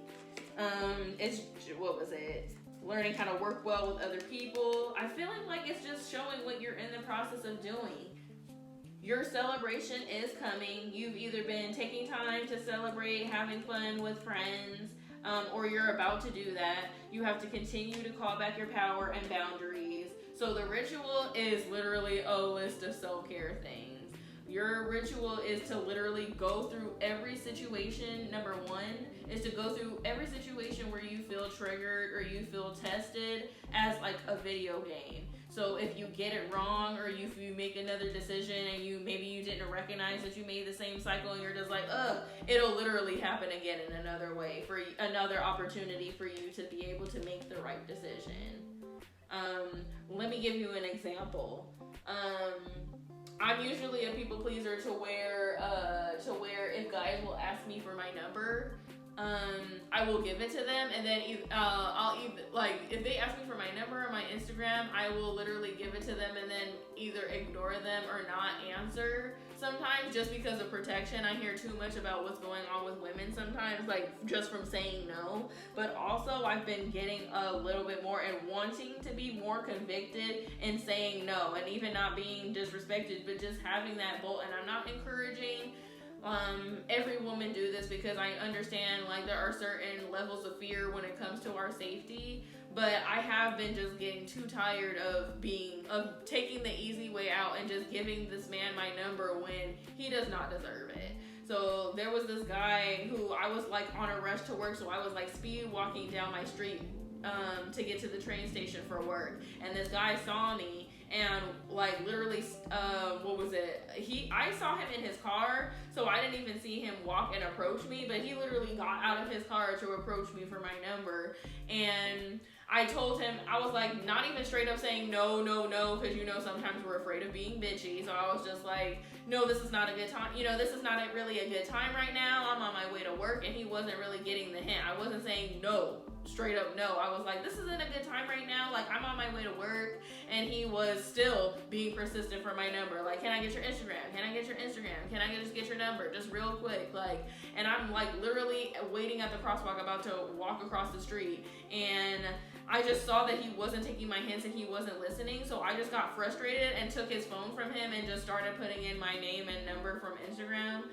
Learning how to work well with other people. I feel like it's just showing what you're in the process of doing. Your celebration is coming. You've either been taking time to celebrate, having fun with friends, or you're about to do that. You have to continue to call back your power and boundaries. So the ritual is literally a list of self-care things. Your ritual is to literally go through every situation. Number one is to go through every situation where you feel triggered or you feel tested as like a video game. So if you get it wrong, or if you make another decision and maybe you didn't recognize that you made the same cycle, and you're just like, it'll literally happen again in another way, for another opportunity for you to be able to make the right decision. Let me give you an example. I'm usually a people pleaser to where if guys will ask me for my number, I will give it to them, and then if they ask me for my number or my Instagram, I will literally give it to them and then either ignore them or not answer. Sometimes just because of protection. I hear too much about what's going on with women sometimes, like just from saying no. But also I've been getting a little bit more and wanting to be more convicted in saying no, and even not being disrespected, but just having that bolt. And I'm not encouraging every woman do this, because I understand like there are certain levels of fear when it comes to our safety, but I have been just getting too tired of taking the easy way out and just giving this man my number when he does not deserve it. So there was this guy who I was like on a rush to work, so I was like speed walking down my street to get to the train station for work, and this guy saw me and like literally I saw him in his car, so I didn't even see him walk and approach me, but he literally got out of his car to approach me for my number. And I told him, I was like, not even straight up saying no, because sometimes we're afraid of being bitchy. So I was just like, no, this is not a good time. This is not really a good time right now. I'm on my way to work. And he wasn't really getting the hint. I wasn't saying no, straight up no. I was like, this isn't a good time right now. Like, I'm on my way to work. And he was still being persistent for my number. Like, can I get your Instagram? Can I get your Instagram? Can I just get your number? Just real quick. Like, and I'm like literally waiting at the crosswalk, about to walk across the street. And I just saw that he wasn't taking my hints and he wasn't listening, so I just got frustrated and took his phone from him and just started putting in my name and number from Instagram.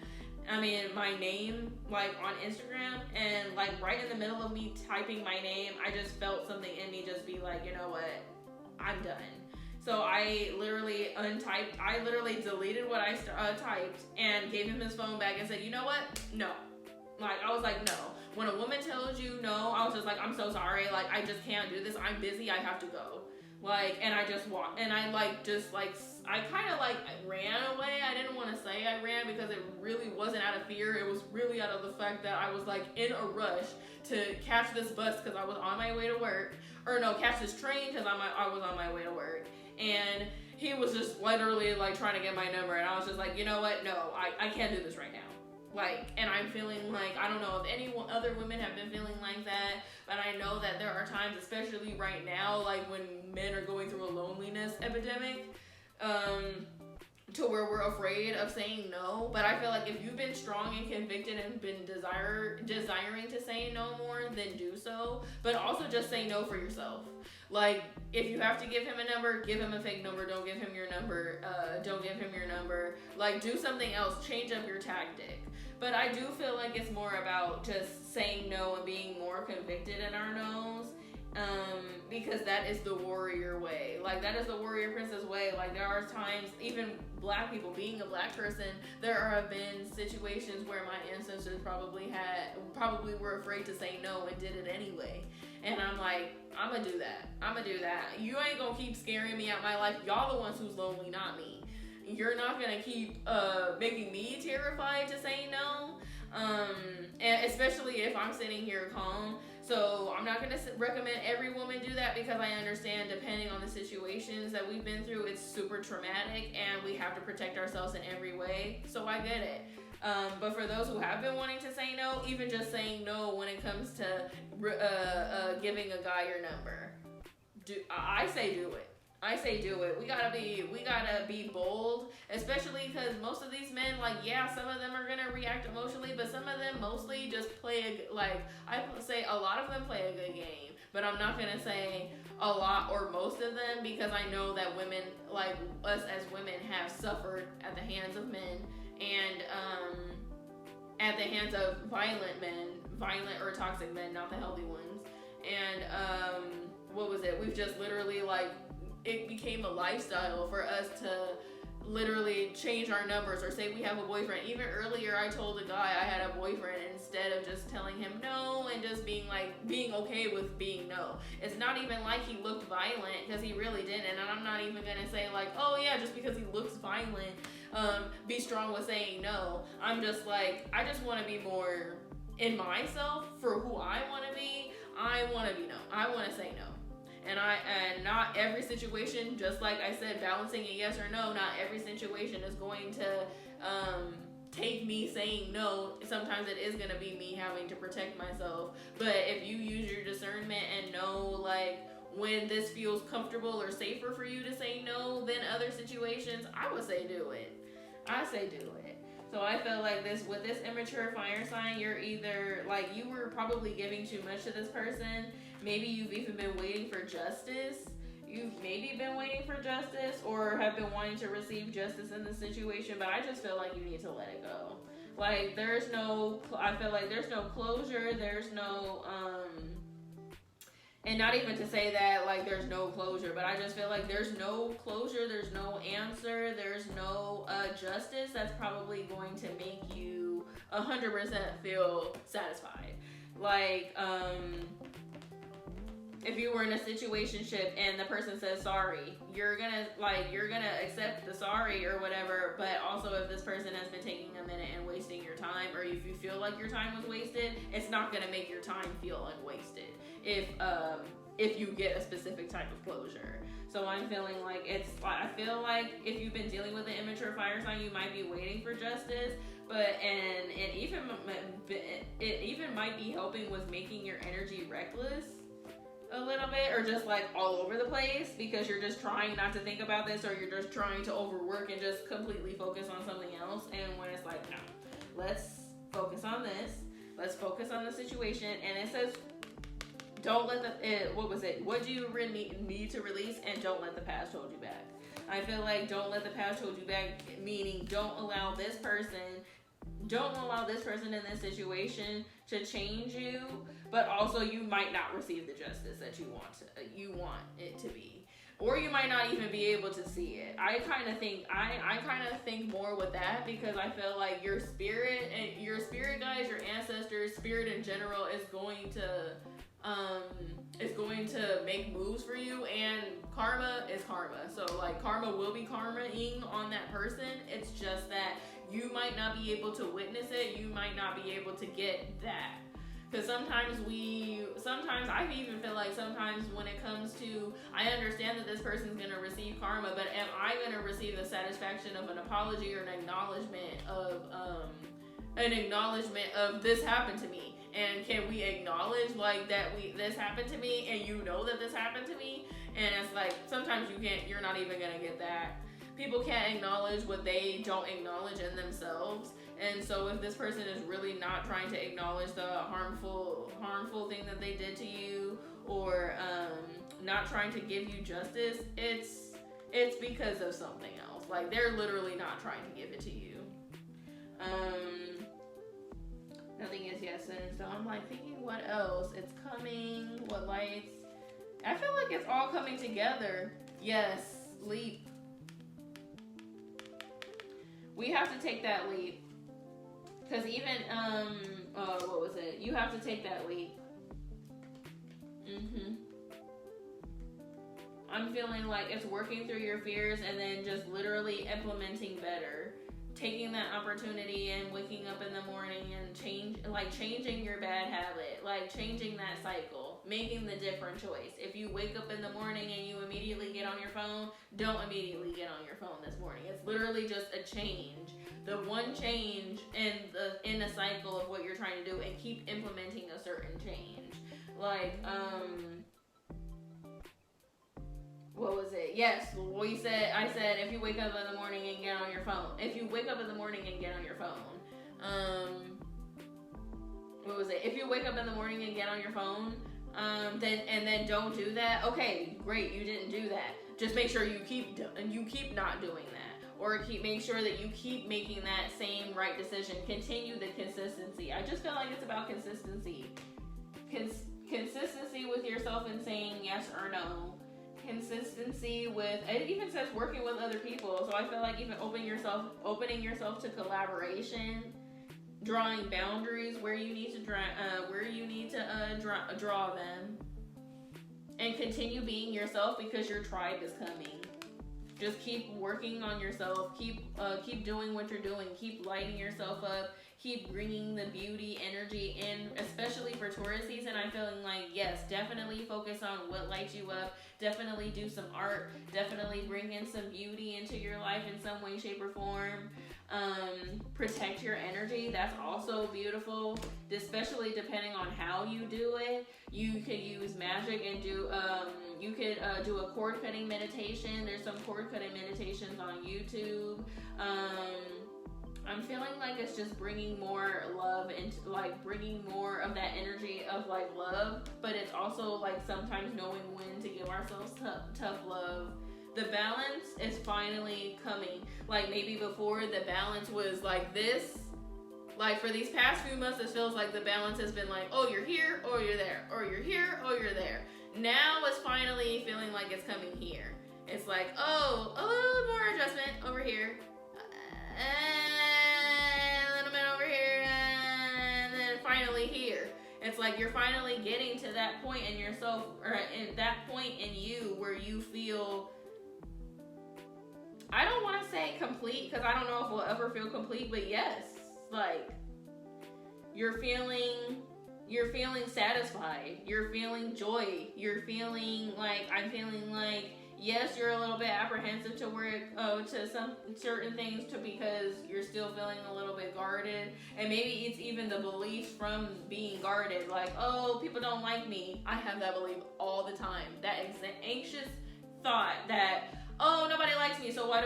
My name, like, on Instagram, and like right in the middle of me typing my name, I just felt something in me just be like, you know what, I'm done. So I literally deleted what I typed and gave him his phone back and said, you know what, no. Like, I was like, no. When a woman tells you no, I was just like, I'm so sorry. Like, I just can't do this. I'm busy. I have to go. Like, and I just walked. And I, I kind of, ran away. I didn't want to say I ran because it really wasn't out of fear. It was really out of the fact that I was, in a rush to catch this bus because I was on my way to work. Or, no, catch this train because I was on my way to work. And he was just literally, trying to get my number. And I was just like, you know what? No, I can't do this right now. And I'm feeling like, I don't know if any other women have been feeling like that, but I know that there are times, especially right now, when men are going through a loneliness epidemic, to where we're afraid of saying no. But I feel like if you've been strong and convicted and been desiring to say no more, then do so. But also just say no for yourself. Like, if you have to give him a number, give him a fake number. Don't give him your number. Don't give him your number. Like, do something else. Change up your tactic. But I do feel like it's more about just saying no and being more convicted in our no's. Because that is the warrior way. Like, that is the warrior princess way. Like, there are times, even black people, being a black person, there have been situations where my ancestors probably were afraid to say no and did it anyway. And I'm like, I'm gonna do that. You ain't gonna keep scaring me out my life. Y'all the ones who's lonely, not me. You're not gonna keep making me terrified to say no. And especially if I'm sitting here calm. So I'm not going to recommend every woman do that, because I understand depending on the situations that we've been through, it's super traumatic and we have to protect ourselves in every way. So I get it. But for those who have been wanting to say no, even just saying no when it comes to giving a guy your number, I say do it. We gotta be bold, especially because most of these men, like, yeah, some of them are gonna react emotionally, but some of them mostly just play I say a lot of them play a good game, but I'm not gonna say a lot or most of them, because I know that women, like us as women, have suffered at the hands of men and at the hands of violent or toxic men, not the healthy ones. And we've just literally, like, it became a lifestyle for us to literally change our numbers or say we have a boyfriend. Even earlier, I told a guy I had a boyfriend instead of just telling him no and just being okay with being no. It's not even like he looked violent, because he really didn't. And I'm not even gonna say like, oh yeah, just because he looks violent, be strong with saying no. I'm just like, I just want to be more in myself for who I want to be. I want to be no. I want to say no. And not every situation, just like I said, balancing a yes or no, not every situation is going to take me saying no. Sometimes it is going to be me having to protect myself. But if you use your discernment and know, like, when this feels comfortable or safer for you to say no than other situations, I would say do it. So I feel like with this immature fire sign, you're either, like, you were probably giving too much to this person. Maybe you've even been waiting for justice. You've maybe been waiting for justice, or have been wanting to receive justice in the situation, but I just feel like you need to let it go. Like, I feel like there's no closure, there's no, and not even to say that, like, there's no closure, but I just feel like there's no closure, there's no answer, there's no justice that's probably going to make you 100% feel satisfied. Like, if you were in a situationship and the person says sorry, you're gonna accept the sorry or whatever. But also, if this person has been taking a minute and wasting your time, or if you feel like your time was wasted, it's not gonna make your time feel unwasted if you get a specific type of closure. So I'm feeling like I feel like if you've been dealing with an immature fire sign, you might be waiting for justice. But it even might be helping with making your energy reckless a little bit, or just like all over the place, because you're just trying not to think about this, or you're just trying to overwork and just completely focus on something else. And when it's like, no, let's focus on this, let's focus on the situation. And it says, don't let what do you need to release, and don't let the past hold you back. I feel like don't let the past hold you back, meaning don't allow this person in this situation to change you, but also you might not receive the justice that you want it to be, or you might not even be able to see it. I kind of think more with that, because I feel like your spirit guides, your ancestors, spirit in general is going to make moves for you, and karma is karma. So, like, karma will be karmaing on that person. It's just that you might not be able to witness it. You might not be able to get that. Because sometimes I even feel like sometimes when it comes to, I understand that this person's going to receive karma, but am I going to receive the satisfaction of an apology or an acknowledgement of this happened to me? And can we acknowledge, like, that this happened to me, and you know that this happened to me? And it's like, sometimes you're not even going to get that. people can't acknowledge what they don't acknowledge in themselves. And so if this person is really not trying to acknowledge the harmful thing that they did to you, or not trying to give you justice, it's because of something else. Like, they're literally not trying to give it to you. Nothing is yet set in stone. I'm like thinking, what else? It's coming. What lights? I feel like it's all coming together. Yes, leap. We have to take that leap. Because even, what was it? You have to take that leap. I'm feeling like it's working through your fears and then just literally implementing better. Taking that opportunity and waking up in the morning and changing your bad habit, like changing that cycle, making the different choice. If you wake up in the morning and you immediately get on your phone, don't immediately get on your phone this morning. It's literally just a change. The one change in the cycle of what you're trying to do, and keep implementing a certain change. Like, what was it? Yes, I said, if you wake up in the morning and get on your phone. If you wake up in the morning and get on your phone. What was it? If you wake up in the morning and get on your phone, then don't do that. Okay, great, you didn't do that. Just make sure you keep not doing that. Or make sure that you keep making that same right decision. Continue the consistency. I just feel like it's about consistency. Consistency with yourself and saying yes or no. Consistency with, it even says working with other people. So I feel like even opening yourself to collaboration, drawing boundaries where you need to draw them, and continue being yourself, because your tribe is coming. Just keep working on yourself. Keep doing what you're doing. Keep lighting yourself up. Keep bringing the beauty energy in, especially for Taurus season. I'm feeling like, yes, definitely focus on what lights you up. Definitely do some art. Definitely bring in some beauty into your life in some way, shape, or form. Protect your energy. That's also beautiful, especially depending on how you do it. You could use magic and do do a cord cutting meditation. There's some cord cutting meditations on YouTube. I'm feeling like it's just bringing more love into, like, bringing more of that energy of, like, love, but it's also, like, sometimes knowing when to give ourselves tough love. The balance is finally coming. Like, maybe before the balance was like this. Like, for these past few months, it feels like the balance has been like, oh, you're here, or you're there, or you're here, or you're there. Now it's finally feeling like it's coming here. It's like, oh, a little more adjustment over here. And a little bit over here. And then finally here. It's like you're finally getting to that point in yourself, or in that point in you where you feel, I don't want to say complete, because I don't know if we'll ever feel complete, but yes, like, you're feeling satisfied, you're feeling joy, you're feeling like, I'm feeling like, yes, you're a little bit apprehensive to some certain things, because you're still feeling a little bit guarded, and maybe it's even the beliefs from being guarded, like, oh, people don't like me. I have that belief all the time, that anxious thought that, oh, nobody likes me, so why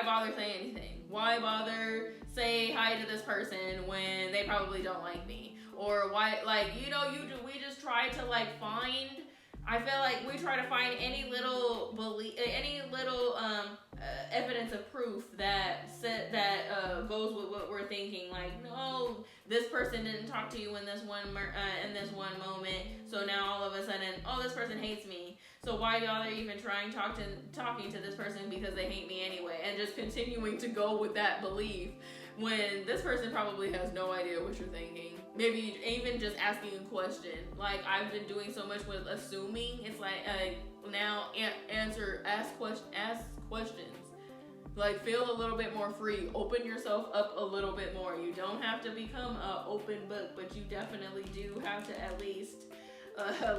bother saying anything? Why bother say hi to this person when they probably don't like me? Or why, like, we just try to, like, find, I feel like we try to find any little evidence of proof that goes with what we're thinking. Like, no, this person didn't talk to you in this one moment, so now all of a sudden, oh, this person hates me. So why bother even talking to this person, because they hate me anyway, and just continuing to go with that belief when this person probably has no idea what you're thinking. Maybe even just asking a question. Like, I've been doing so much with assuming. It's like, now ask questions. Like, feel a little bit more free. Open yourself up a little bit more. You don't have to become an open book, but you definitely do have to at least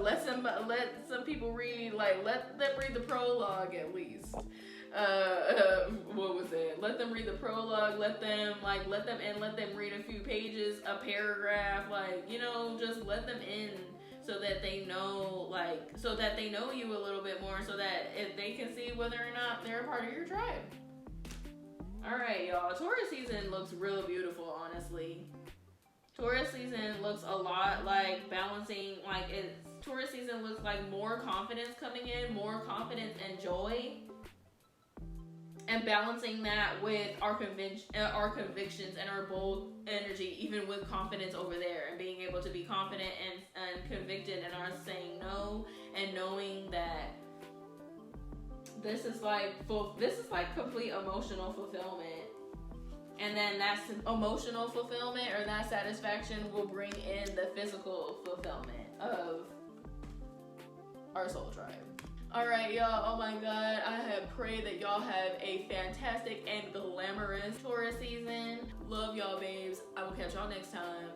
let some people read. Like, let them read the prologue at least. What was it? Let them read the prologue. Let them read a few pages, a paragraph. Like, just let them in, so that they know, you a little bit more, so that if they can see whether or not they're a part of your tribe. All right, y'all. Taurus season looks real beautiful, honestly. Taurus season looks a lot like balancing, like Taurus season looks like more confidence coming in, more confidence and joy, and balancing that with our convictions and our bold energy, even with confidence over there, and being able to be confident and convicted in our saying no, and knowing that this is like complete emotional fulfillment. And then that emotional fulfillment or that satisfaction will bring in the physical fulfillment of our soul tribe. All right, y'all. Oh my God. I have prayed that y'all have a fantastic and glamorous Taurus season. Love y'all, babes. I will catch y'all next time.